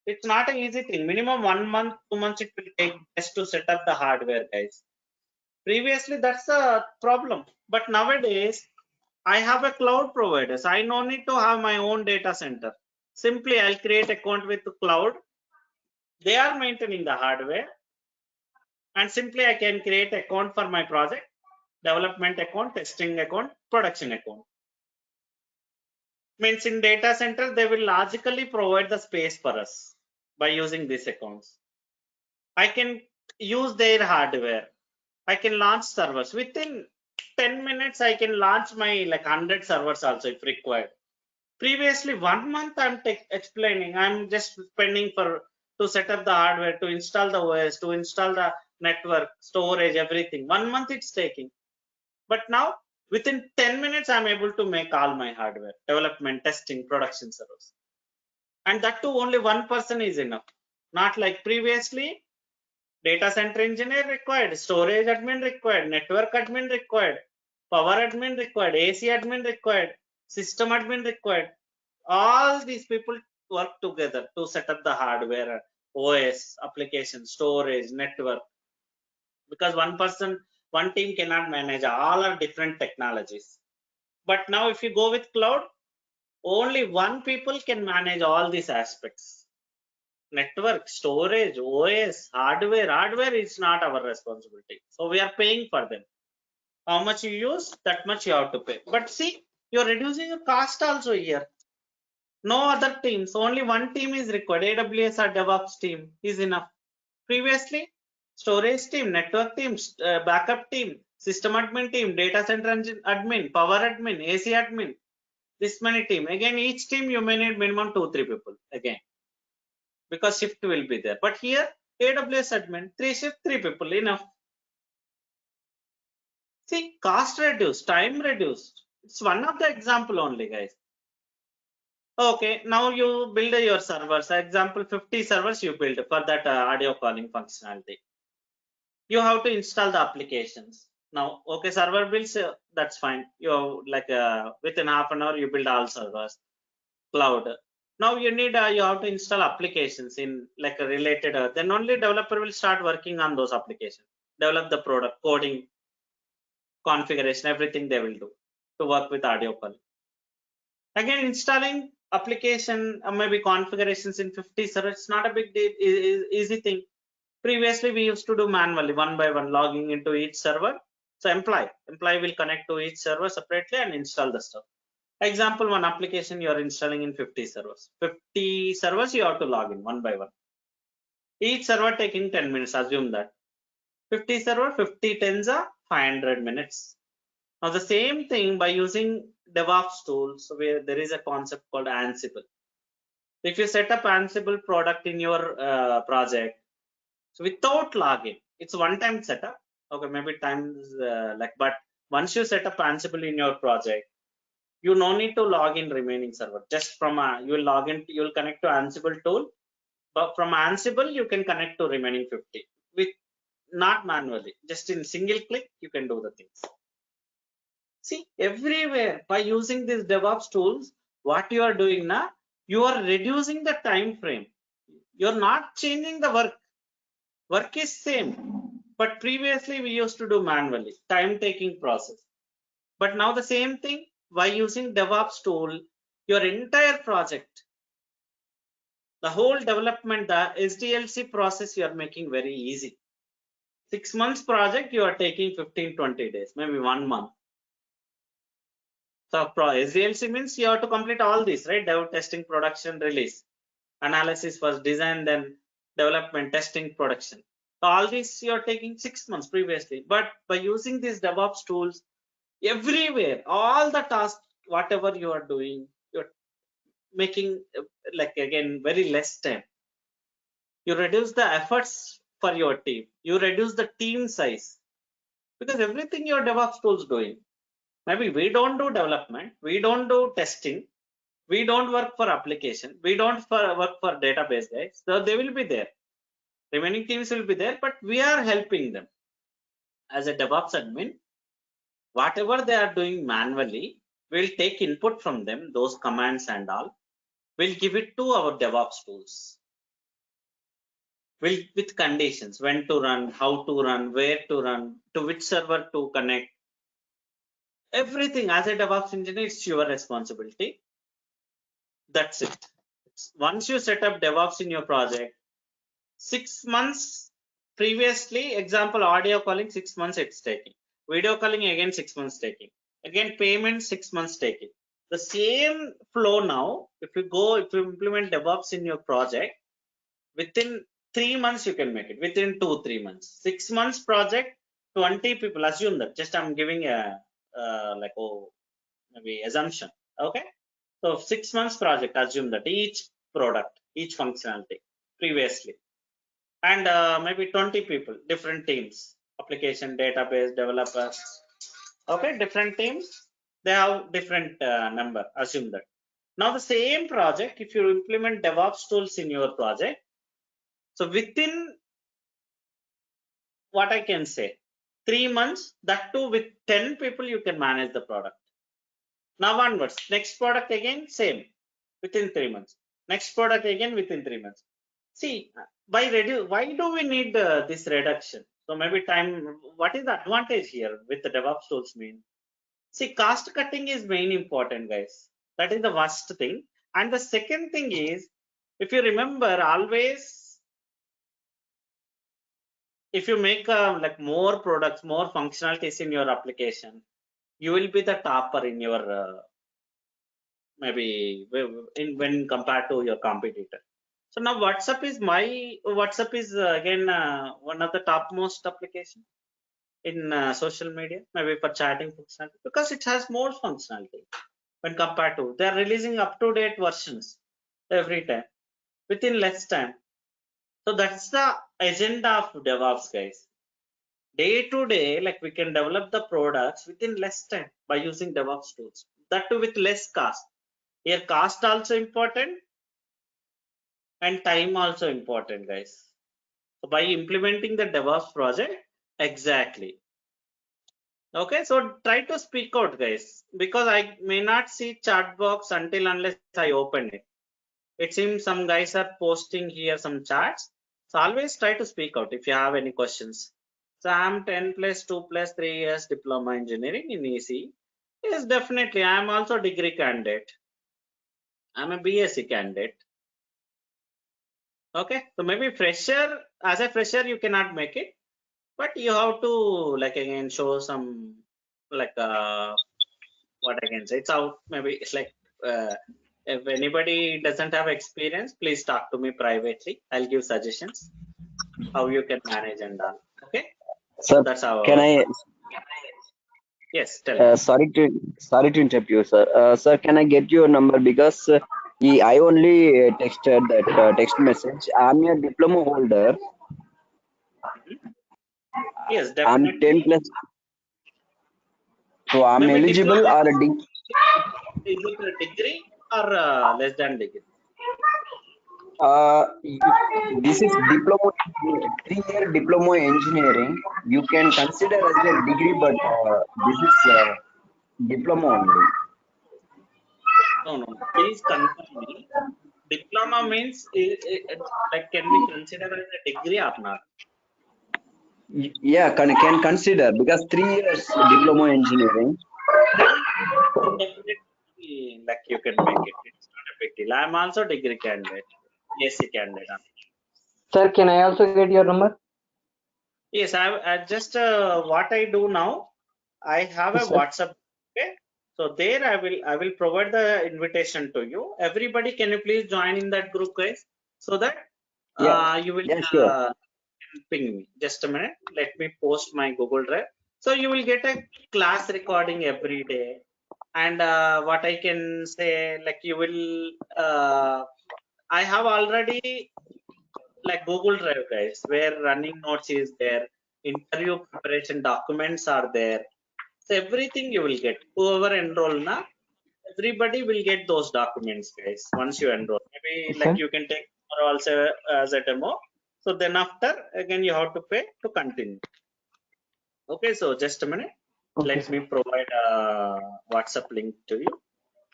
It's not an easy thing. Minimum 1 month, 2 months it will take just to set up the hardware, guys. Previously, that's a problem. But nowadays, I have a cloud provider. So I no need to have my own data center. Simply, I'll create account with the cloud. They are maintaining the hardware. And simply, I can create account for my project, development account, testing account, production account. Means in data center, they will logically provide the space for us by using these accounts. I can use their hardware. I can launch servers. Within 10 minutes, I can launch my 100 servers also if required. Previously, 1 month I'm explaining. I'm just spending to set up the hardware, to install the OS, to install the network, storage, everything. 1 month it's taking. But now, within 10 minutes, I'm able to make all my hardware, development, testing, production servers. And that too, only one person is enough. Not like previously, Data center engineer required, storage admin required, network admin required, power admin required, AC admin required, system admin required. All these people work together to set up the hardware, OS, application, storage, network. Because one team cannot manage all our different technologies. But now if you go with cloud, only one people can manage all these aspects. Network, storage, OS, hardware. Hardware is not our responsibility. So we are paying for them. How much you use, that much you have to pay. But see, you're reducing the cost also here. No other teams, only one team is required. AWS or DevOps team is enough. Previously, storage team, network team, backup team, system admin team, data center admin, power admin, AC admin. This many team. Again, each team you may need minimum 2-3 people again, because shift will be there. But here, AWS admin, 3 shift, 3 people enough. See, cost reduced, time reduced. It's one of the example only, guys. Okay, now you build your servers. Example, 50 servers you build for that audio calling functionality. You have to install the applications. Now, okay, server builds, that's fine. You like within half an hour you build all servers, cloud. Now you need you have to install applications in like a related. Then only developer will start working on those applications, develop the product, coding, configuration, everything they will do to work with audio calling. Again, installing application, maybe configurations in 50 servers, it's not a big deal, easy thing. Previously, we used to do manually, one by one, logging into each server. So employee will connect to each server separately and install the stuff. Example, one application you are installing in 50 servers. 50 servers you have to log in one by one. Each server taking 10 minutes, assume that. 50 server, 50 tens are 500 minutes. Now the same thing by using DevOps tools, where there is a concept called Ansible. If you set up Ansible product in your project, so without login, it's one-time setup. Okay, maybe times but once you set up Ansible in your project, you no need to log in remaining server. Just from you will log in, you will connect to Ansible tool, but from Ansible you can connect to remaining 50 with not manually, just in single click you can do the things. See, everywhere by using these DevOps tools, what you are doing now, you are reducing the time frame. You're not changing the work. Work is same, but previously we used to do manually, time taking process. But now the same thing, by using DevOps tool, your entire project, the whole development, the Sdlc process, you are making very easy. 6 months project, you are taking 15-20 days, maybe 1 month. So Sdlc means you have to complete all this, right? Dev, testing, production, release, analysis first, design, then development, testing, production. So all this you are taking 6 months previously, but by using these DevOps tools, everywhere, all the tasks, whatever you are doing, you're making like again very less time. You reduce the efforts for your team. You reduce the team size, because everything your DevOps tools doing. Maybe we don't do development, we don't do testing, we don't work for application, we don't work for database guys. So they will be there. Remaining teams will be there, but we are helping them. As a DevOps admin, whatever they are doing manually, we'll take input from them, those commands and all. We'll give it to our DevOps tools. With conditions, when to run, how to run, where to run, to which server to connect. Everything as a DevOps engineer, it's your responsibility. That's it. Once you set up DevOps in your project, 6 months previously, example, audio calling, 6 months it's taking. Video calling again 6 months taking. Again, payment 6 months taking. The same flow now, if you implement DevOps in your project, within 3 months you can make it, within 2-3 months. 6 months project, 20 people, assume that, just I'm giving a maybe assumption. Okay, so 6 months project, assume that each product, each functionality previously, and maybe 20 people, different teams, application, database, developers. Okay, different teams, they have different number, assume that. Now the same project, if you implement DevOps tools in your project, so within what I can say, 3 months, that too with 10 people, you can manage the product. Now onwards, next product again, same, within 3 months. Next product again within 3 months. See, why do we need this reduction? So maybe time, what is the advantage here with the DevOps tools mean? See, cost cutting is main important, guys. That is the first thing. And the second thing is, if you remember, always, if you make like more products, more functionalities in your application, you will be the topper in your maybe when compared to your competitor. So now WhatsApp is again one of the topmost application in social media, maybe for chatting functionality, because it has more functionality when compared to, they're releasing up to date versions every time within less time. So that's the agenda of DevOps, guys. Day to day, like we can develop the products within less time by using DevOps tools, that too with less cost. Here cost also important and time also important, guys. So by implementing the DevOps project, exactly. Okay, so try to speak out, guys, because I may not see chat box until unless I open it. It seems some guys are posting here some chats. So always try to speak out if you have any questions. So I'm 10 plus 2 plus 3 years diploma engineering in EC. Yes, definitely. I'm also degree candidate. I'm a BSc candidate. Okay, so maybe fresher, as a fresher, you cannot make it, but you have to like again show some like what I can say. It's out. Maybe it's like if anybody doesn't have experience, please talk to me privately. I'll give suggestions how you can manage and all. Okay, Sir, that's how. can I? Yes, tell me. Sorry to interrupt you, sir. Sir, can I get your number because I only texted that text message. I'm a diploma holder. Yes, I'm definitely. 10 plus. So I'm Maybe eligible diploma. or a Is it a degree or less than degree? This is diploma, 3-year diploma engineering. You can consider as a degree, but this is diploma only. No. Please confirm me. Diploma means like can we consider as a degree or not? Yeah, can consider because 3 years diploma engineering. Definitely, like you can make it. It's not a big deal. I'm also degree candidate, BSc candidate. Sir, can I also get your number? Yes, I just what I do now. I have a Yes, sir. WhatsApp. Okay, so there I will provide the invitation to you. Everybody, can you please join in that group, guys, so that Yeah, you will yeah, sure. ping me. Just a minute. Let me post my Google Drive. So you will get a class recording every day. And what I can say, like you will, I have already like Google Drive, guys, where running notes is there, interview preparation documents are there. So everything you will get. Whoever enroll na, everybody will get those documents, guys. Once you enroll, maybe Yes, like sir. you can take or also as a demo. So then after again you have to pay to continue. Okay, so just a minute. Okay, Let sir. me provide a WhatsApp link to you.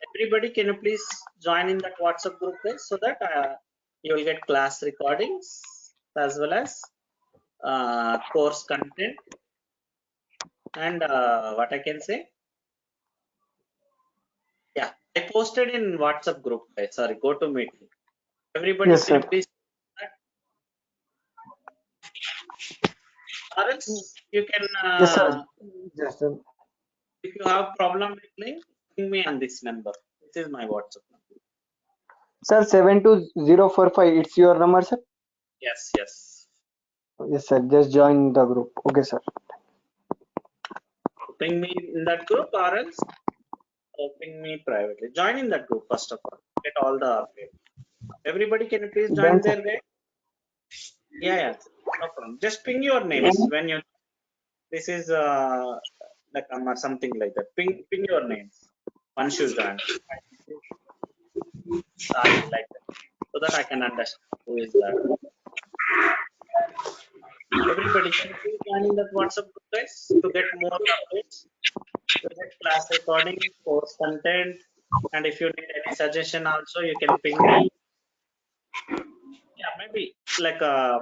Everybody, can you please join in that WhatsApp group, guys, so that you will get class recordings as well as course content and what I can say. Yeah, I posted in WhatsApp group, guys. Sorry, go to meeting. Everybody, Yes, can sir. you please? Or else you can, Yes, sir. Yes, sir. if you have problem with link, ping me on this number. This is my WhatsApp number. Sir, 72045. It's your number, sir. Yes. Yes, sir. Just join the group. Okay, sir. Ping me in that group or else ping me privately. Join in that group first of all. Get all the updates. Everybody, can you please join Done, sir. there, guys? Yeah. No problem. Just ping your names when you. This is like something like that. Ping your names once you join. Like that, so that I can understand who is that. Everybody, can you please joining that WhatsApp group, guys, to get more updates, to get class recording, course content, and if you need any suggestion also, you can ping me. Yeah, maybe like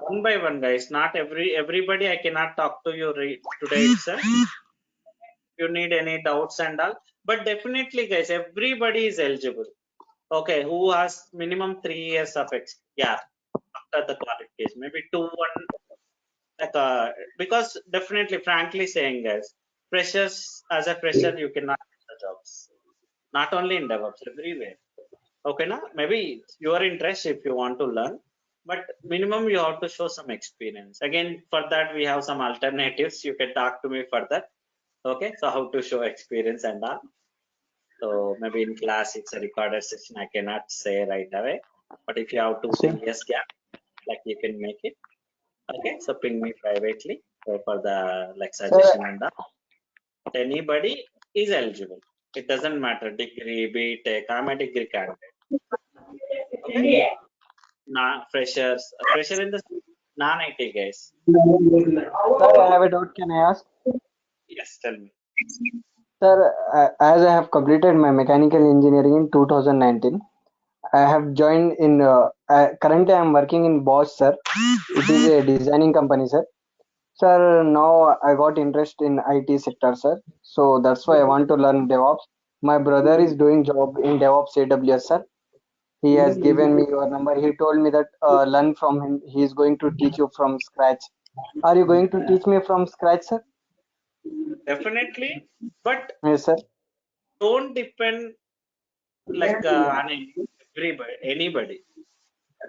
one by one, guys. Not everybody. I cannot talk to you today itself. If you need any doubts and all, but definitely, guys, everybody is eligible. Okay, who has minimum 3 years of experience? Yeah, after the qualification, maybe 2-1. Like because definitely, frankly saying, guys, freshers as a fresher, you cannot get the jobs. Not only in DevOps, everywhere. Okay, na? Maybe it's your interest if you want to learn, but minimum you have to show some experience. Again, for that we have some alternatives. You can talk to me further. Okay, so how to show experience and all. So maybe in class it's a recorded session. I cannot say right away, but if you have 2-3 years gap, like you can make it. Okay, so ping me privately for the like suggestion and all. Anybody is eligible. It doesn't matter degree, BTech. I'm a degree candidate. Okay. Freshers, fresher in the non-IT guys. Sir, I have a doubt. Can I ask? Yes, tell me. Sir, as I have completed my mechanical engineering in 2019, I have joined in. Currently, I am working in Bosch, sir. It is a designing company, sir. Sir, now I got interest in IT sector, sir. So that's why I want to learn DevOps. My brother is doing job in DevOps AWS, sir. He has given me your number. He told me that learn from him. He is going to teach you from scratch. Are you going to teach me from scratch, sir? Definitely, but Yes, sir. don't depend like on anybody.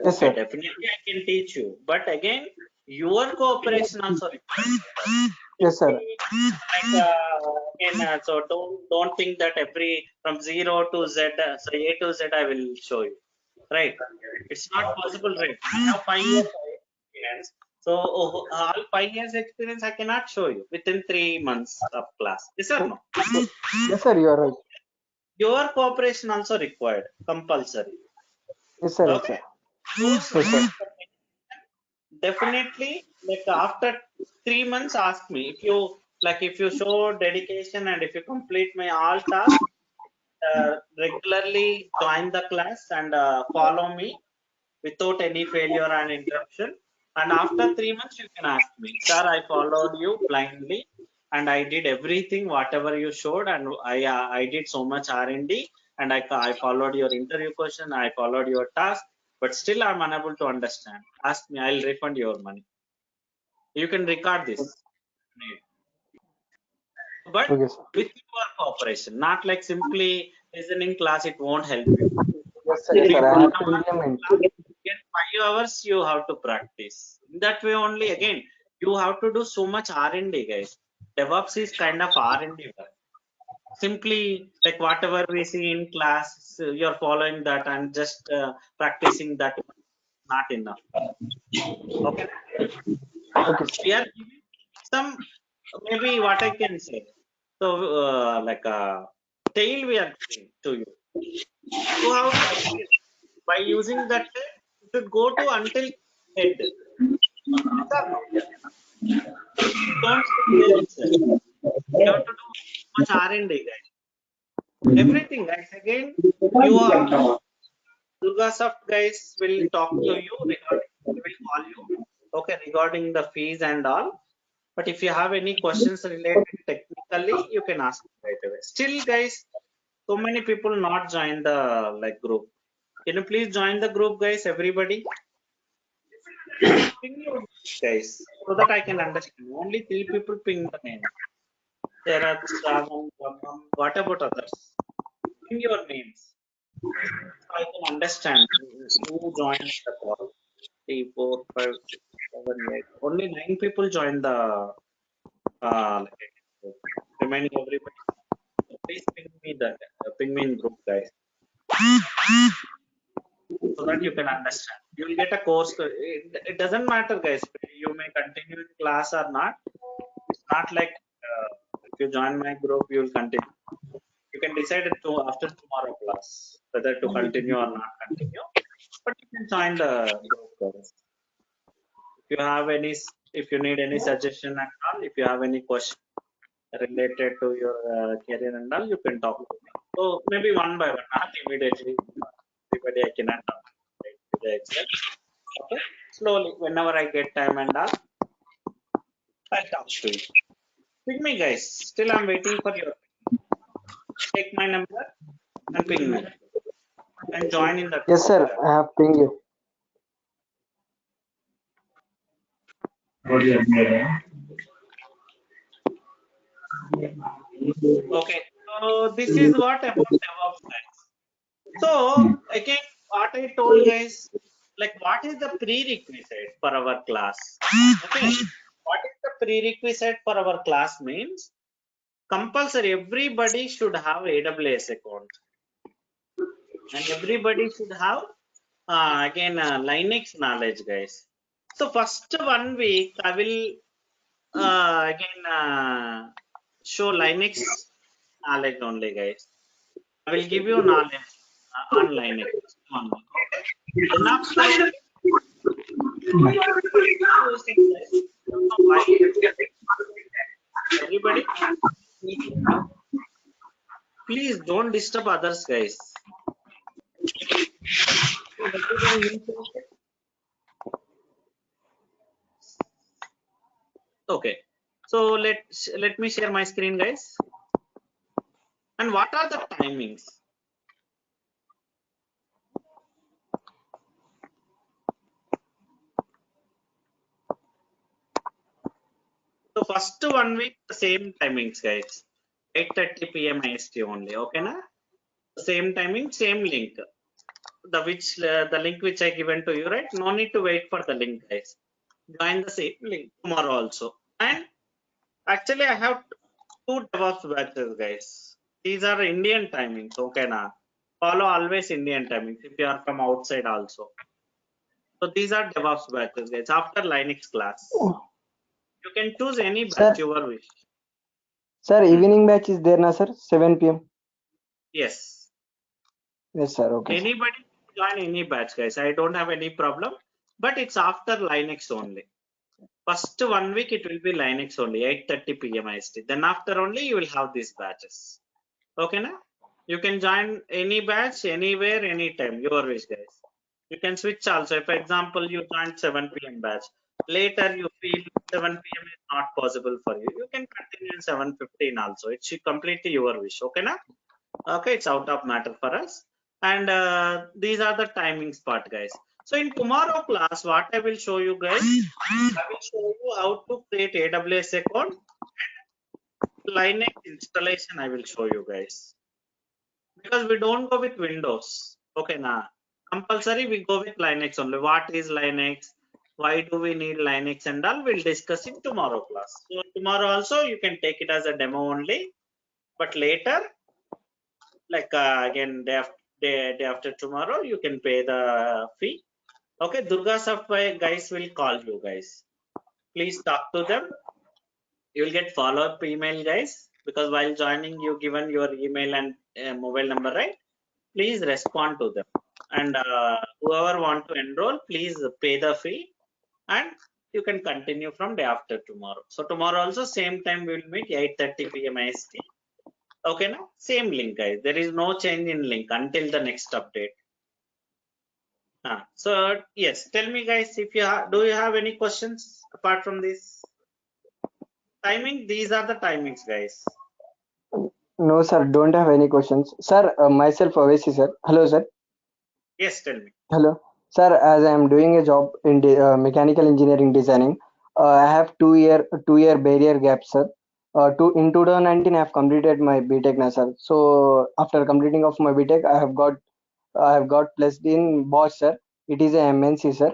Yes, Okay, sir. definitely I can teach you, but again, your cooperation also required. Yes, sir. Like so don't think that every from 0 to Z, so A to Z I will show you, right? It's not possible, right? I have 5 years of experience, so all 5 years experience I cannot show you within 3 months of class. Yes or no? Yes, sir. You are right. Your cooperation also required, compulsory. Yes, sir. Yes, Okay. sir. Yes, sir. Definitely, like after 3 months, ask me if you show dedication and if you complete my all tasks, regularly join the class and follow me without any failure and interruption. And after 3 months, you can ask me, sir, I followed you blindly and I did everything whatever you showed, and I did so much R&D, and I followed your interview question, I followed your task, but still I'm unable to understand. Ask me, I'll refund your money. You can record this. But Okay, sir. with your cooperation, not like simply listening class, it won't help you. Yes, sir. Yes, sir. I have to implement. In 5 hours, you have to practice. In that way only, again, you have to do so much R&D, guys. DevOps is kind of R&D work. Simply like whatever we see in class, you're following that and just practicing that, not enough. Okay. We are giving some, maybe what I can say. So like a tail we are giving to you. You have to, by using that tail, you should go to until head. Don't sit there itself. You have to do much R&D, guys. Everything, guys. Again, you are Durga Soft guys will talk to you regarding. They will call you. Okay, regarding the fees and all. But if you have any questions related technically, you can ask right away. Still, guys, so many people not join the like group. Can you please join the group, guys? Everybody, ping your names, guys, so that I can understand. Only 3 people ping the name. There are Shravan, Brahman. What about others? Ping your names, so I can understand who joined the call. 3, 4, 5, 6, 7, 8. Only 9 people joined the remaining everybody. Please ping me in group, guys, so that you can understand. You will get a course. It doesn't matter, guys. You may continue in class or not. It's not like if you join my group, you will continue. You can decide it after tomorrow class whether to continue or not continue. But you can join the group, guys. If you have any, if you need any suggestion and all, If you have any question related to your career and all, you can talk to me. So maybe one by one, not immediately. Everybody I cannot talk right, with the Excel. Okay, slowly, whenever I get time and all, I'll talk to you. Ping me, guys. Still, I'm waiting for your. Take my number and ping me and join in the. Yes, sir. I have pinged you. Okay, so this is what about DevOps, guys. So again, what I told guys, like what is the prerequisite for our class? Okay, what is the prerequisite for our class means compulsory everybody should have AWS account and everybody should have again Linux knowledge, guys. So first 1 week I will again show Linux knowledge only, guys. I will give you knowledge on Linux. Okay. Then after everybody, please don't disturb others, guys. Okay, so let me share my screen, guys. And what are the timings? So first 1 week the same timings, guys. 8:30 p.m. IST only. Okay, na? Same timing, same link. The link which I given to you, right? No need to wait for the link, guys. Join the same link tomorrow also. And actually, I have 2 DevOps batches, guys. These are Indian timings. Okay, na? Follow always Indian timings if you are from outside also. So these are DevOps batches, guys. After Linux class, you can choose any batch your wish. Sir, evening batch is there, na sir? 7 p.m. Yes. Yes, sir. Okay. Anybody join any batch, guys. I don't have any problem. But it's after Linux only. First 1 week it will be Linux only, 8:30 p.m. IST. Then after only you will have these batches. Okay, na? You can join any batch, anywhere, anytime. Your wish, guys. You can switch also. If, for example, you joined 7 p.m. batch, later you feel 7 p.m. is not possible for you. You can continue in 7:15 also. It's completely your wish. Okay, na? Okay, it's out of matter for us. And these are the timings part, guys. So in tomorrow class, what I will show you guys, I will show you how to create AWS account. Linux installation I will show you guys. Because we don't go with Windows. Okay, nah. Compulsory we go with Linux only. What is Linux? Why do we need Linux and all? We'll discuss in tomorrow class. So tomorrow also you can take it as a demo only. But later, like again day after tomorrow, you can pay the fee. Okay, Durga software guys will call you guys. Please talk to them. You will get follow-up email, guys, because while joining you given your email and mobile number, right? Please respond to them. And whoever want to enroll, please pay the fee and you can continue from day after tomorrow. So tomorrow also same time we will meet 8:30 p.m. IST. Okay, now same link, guys. There is no change in link until the next update. So yes, tell me, guys, if you do you have any questions apart from this timing? These are the timings, guys. No, sir. Don't have any questions, sir. Myself, Avesi, sir. Hello, sir. Yes, tell me. Hello, sir. As I am doing a job in mechanical engineering designing, I have 2 year barrier gap, sir. In 2019, I have completed my BTech now, sir. So after completing of my BTech, I have got placed in Bosch, sir. It is a MNC, sir.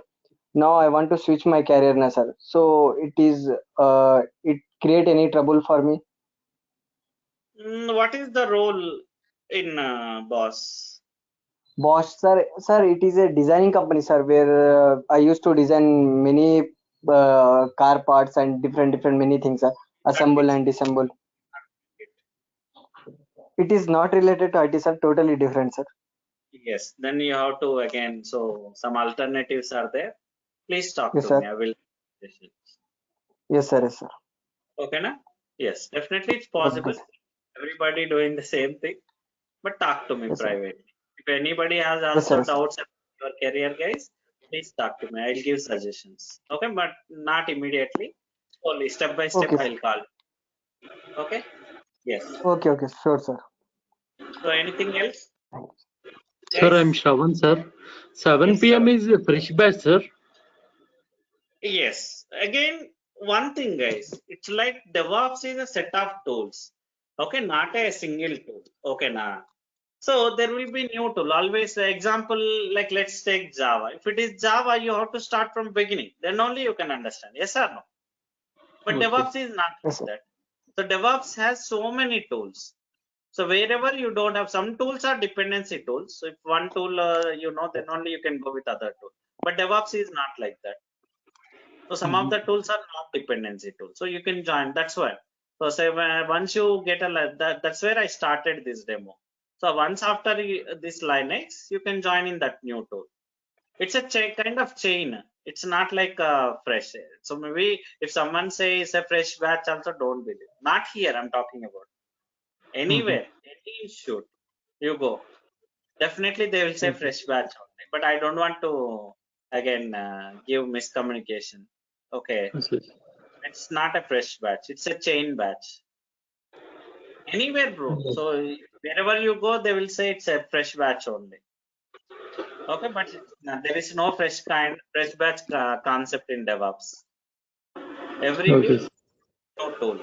Now I want to switch my career now, sir. So it create any trouble for me? What is the role in Boss? Bosch, sir, it is a designing company, sir, where I used to design many car parts and different many things, sir. Assemble and disassemble. It is not related to IT, sir. Totally different, sir. Yes, then you have to again. So some alternatives are there. Please talk Yes, to sir. me. I will. Yes, sir. Yes, sir. Okay, na? Yes, definitely it's possible. Okay. Everybody doing the same thing, but talk to me Yes, sir. privately. If anybody has Yes, also sir. doubts about your career, guys, please talk to me. I'll give suggestions. Okay, but not immediately. Slowly, step by step, Okay, sir. I'll call. Okay. Yes. Okay, okay, sure, sir. So anything else? Sir, I'm Guys? Shravan, sir. 7 Yes, p.m. sir. is a fresh batch, sir. Yes. Again, one thing, guys. It's like DevOps is a set of tools. Okay, not a single tool. Okay, nah. So there will be new tool. Always example, like let's take Java. If it is Java, you have to start from beginning. Then only you can understand. Yes or no? But Okay. DevOps is not Yes, like sir. that. So DevOps has so many tools. So wherever you don't have, some tools are dependency tools. So if one tool you know, then only you can go with other tool. But DevOps is not like that. So some of the tools are not dependency tools. So you can join. That's why. So say once you get that's where I started this demo. So once after this Linux, you can join in that new tool. It's a kind of chain. It's not like fresh. So maybe if someone says a fresh batch, also don't believe. Not here. I'm talking about. Anywhere, any institute you go, definitely they will say fresh batch only. But I don't want to again give miscommunication. Okay, Yes, yes. it's not a fresh batch. It's a chain batch. Anywhere, bro. So wherever you go, they will say it's a fresh batch only. Okay, but there is no fresh batch concept in DevOps. Every Okay. week, no tool.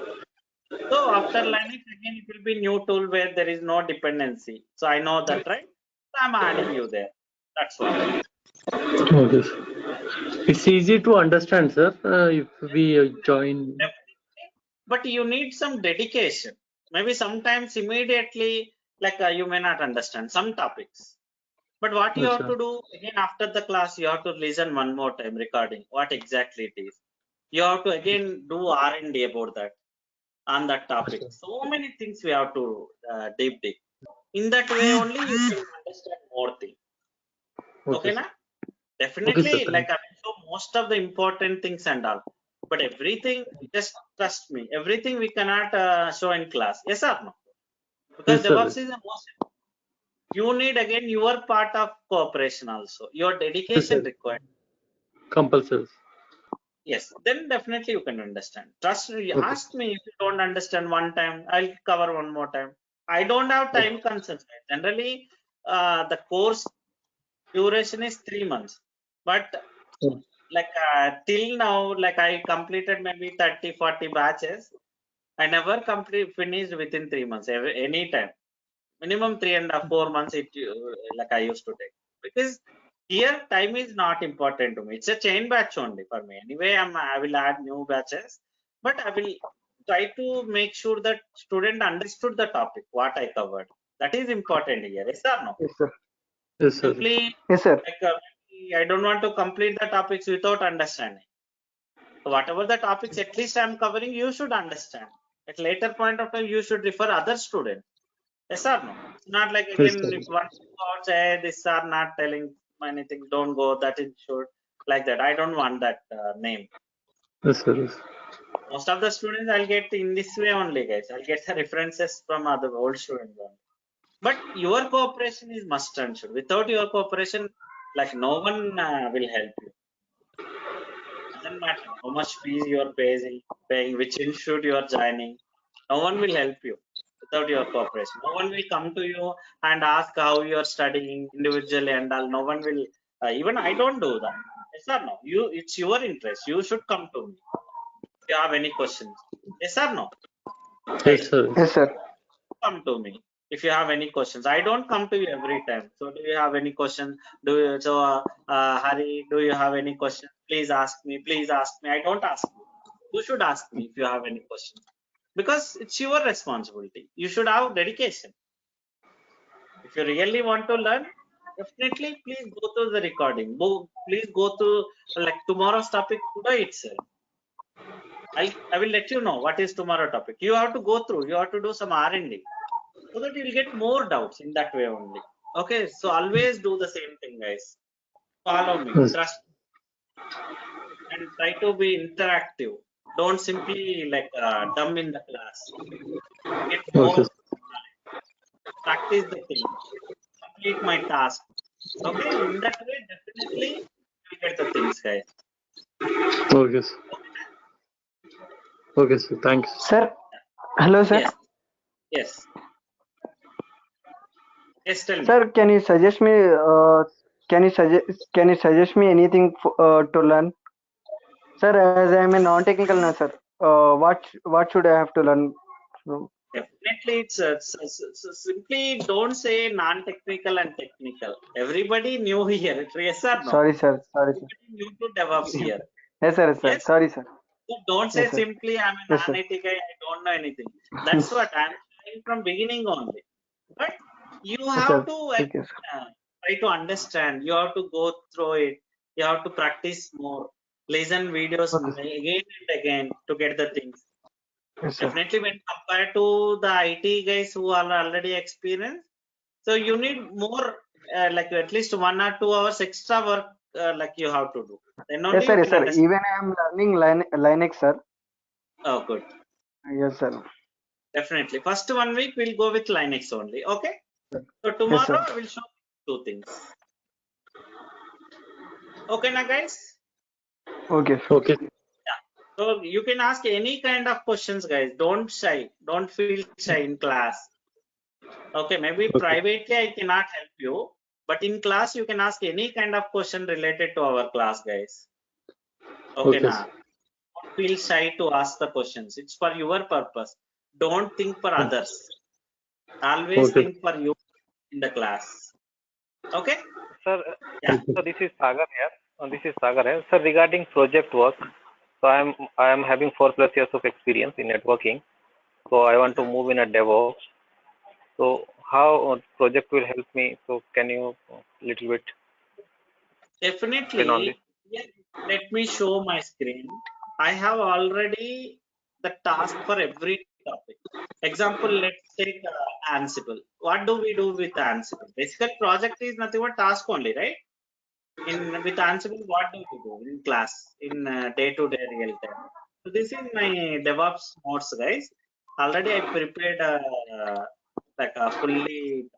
So after Linux, again, it will be new tool where there is no dependency. So I know that, right? So I'm adding you there. That's what. Okay. It's easy to understand, sir, if we join. Definitely. But you need some dedication. Maybe sometimes immediately, like you may not understand some topics. But what you have Acha. to do again after the class, you have to listen one more time recording what exactly it is. You have to again do R&D about that on that topic. So many things we have to deep dig. In that way only you can understand more things. Okay, Okay, na? sir. Definitely, Thank like I will show most of the important things and all. But everything, just trust me, everything we cannot show in class. Yes or no? Because Yes, sir. DevOps is the most. You need again your part of cooperation also. Your Yes, dedication sir. required. Compulsory. Yes, then definitely you can understand. Trust me. Okay. Ask me if you don't understand one time. I'll cover one more time. I don't have time concerns. Generally, the course duration is 3 months, but like till now, like I completed maybe 30-40 batches. I never finished within 3 months. Any time, minimum 3.5-4 months. Like I used to take, because here time is not important to me. It's a chain batch only for me. Anyway, I will add new batches, but I will try to make sure that student understood the topic what I covered. That is important here. Yes or no? Yes, sir. Yes, sir. Simply Yes, sir. like I don't want to complete the topics without understanding. So whatever the topics at least I'm covering, you should understand. At later point of time, you should refer other students. Yes or no? It's not like Yes, again sir. if one God say this are not telling anything, don't go. That is should like that. I don't want that name. Yes, sir. Yes. Most of the students I'll get in this way only, guys. I'll get the references from other old students only. But your cooperation is must and should. Without your cooperation, like no one will help you. Doesn't matter how much fees you are paying, which institute you are joining. No one will help you without your cooperation. No one will come to you and ask how you are studying individually and all. No one will. Even I don't do that. Yes or no? It's your interest. You should come to me if you have any questions. Yes or no? Right. Yes, sir. Yes, sir. Come to me if you have any questions. I don't come to you every time. So do you have any questions? Hari, do you have any questions? Please ask me. Please ask me. I don't ask you. You should ask me if you have any questions, because it's your responsibility. You should have dedication. If you really want to learn, definitely please go to the recording. Please go to like tomorrow's topic today itself. I will let you know what is tomorrow topic. You have to go through. You have to do some R&D. So that you'll get more doubts in that way only. Okay, so always do the same thing, guys. Follow me, Yes. trust me, and try to be interactive. Don't simply like dumb in the class. Get more practice the thing. Complete my task. Okay, in that way, definitely you get the things, guys. Okay, sir. Okay, sir. Thanks. Sir, hello, sir. Yes. Yes. Yes, tell me. Sir, can you suggest me? Can you suggest me anything to learn? Sir, as I am a non-technical now, sir. What should I have to learn? Definitely, it's simply don't say non-technical and technical. Everybody new here. Yes or no? Sorry, sir. Sorry, sir. Everybody new to DevOps here. Yes, sir. Sir. Yes. Sorry, sir. So don't say Yes, sir. simply I'm a Yes, sir. non-IT guy. I don't know anything. That's what I'm saying from beginning only. But you Yes, have sir. to Okay, sir. try to understand. You have to go through it. You have to practice more. Listen videos Okay, again and again to get the things. yes, sir. Definitely, when compared to the IT guys who are already experienced, so you need more, like at least 1 or 2 hours extra work, like you have to do. Then only Yes, sir. you Yes, can sir. understand. Even I am learning Linux, sir. Oh, good. Yes, sir. Definitely. First 1 week we'll go with Linux only. Okay. So Yes, tomorrow sir. I will show 2 things. Okay, now guys. Okay. Okay. Yeah. So you can ask any kind of questions, guys. Don't shy. Don't feel shy in class. Okay, maybe privately I cannot help you, but in class you can ask any kind of question related to our class, guys. Okay, Okay, now don't feel shy to ask the questions. It's for your purpose. Don't think for others. Always Okay. think for you in the class. Okay? Sir, Yeah. so this is Sagar here. Sir, regarding project work, so I am having 4+ years of experience in networking. So I want to move in a DevOps. So how project will help me? So can you little bit explain on this? Definitely. Yeah. Let me show my screen. I have already the task for every topic. Example, let's take Ansible. What do we do with Ansible? Basically, project is nothing but task only, right? With Ansible, what do we do in class, in day-to-day real time? So this is my DevOps notes, guys. Already I prepared like a fully,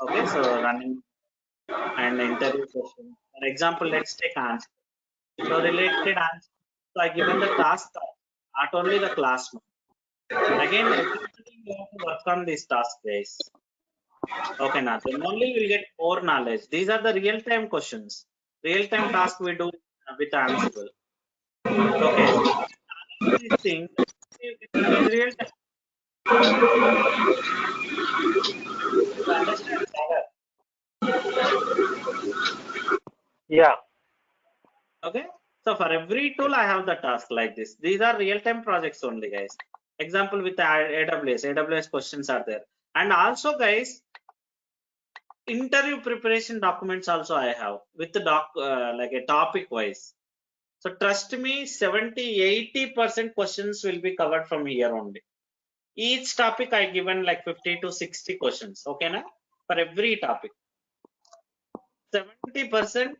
okay, so running and interview question. For example, let's take answer. So related answer. So I given the task, not only the class. Again, everybody you have to work on this task, guys. Okay, now then only we'll get more knowledge. These are the real-time questions. Real-time task we do with Ansible. Okay, so these things is real time. You understand, Sagar? Yeah. Okay, so for every tool I have the task like this. These are real-time projects only, guys. Example with the AWS questions are there. And also, guys, interview preparation documents also I have with the like a topic wise. So trust me, 70-80% questions will be covered from here only. Each topic I given like 50 to 60 questions. Okay, na? For every topic, 70%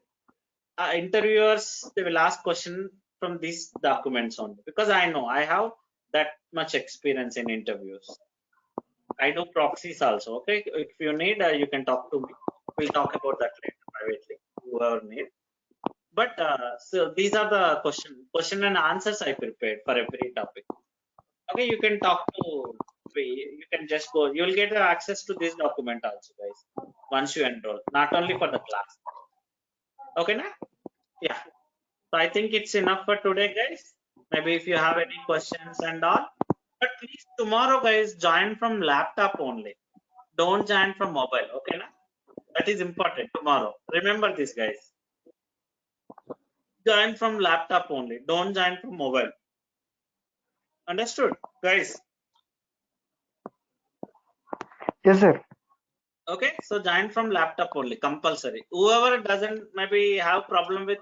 interviewers they will ask question from these documents only, because I know I have that much experience in interviews. I do proxies also. Okay, if you need, you can talk to me. We'll talk about that later privately, whoever need. But so these are the question and answers I prepared for every topic. Okay, you can talk to. You can just go. You'll get access to this document also, guys. Once you enroll, not only for the class. Okay, na? Yeah. So I think it's enough for today, guys. Maybe if you have any questions and all. But please tomorrow, guys, join from laptop only. Don't join from mobile. Okay, na? That is important tomorrow. Remember this, guys. Join from laptop only. Don't join from mobile. Understood, guys? Yes, sir. Okay, so join from laptop only, compulsory. Whoever doesn't maybe have problem with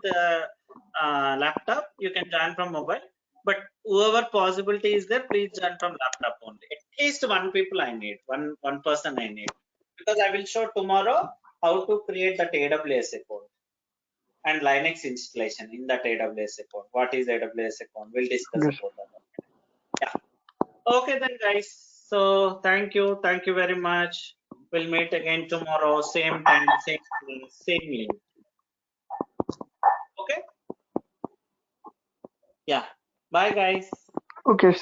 laptop, you can join from mobile. But whoever possibility is there, please join from laptop only. At least one people I need, one person I need, because I will show tomorrow how to create that AWS account. and Linux installation in that AWS account. What is AWS account? We'll discuss Yes. about that. Yeah. Okay then, guys. So thank you very much. We'll meet again tomorrow, same time, same place, same link. Okay. Yeah. Bye, guys. Okay.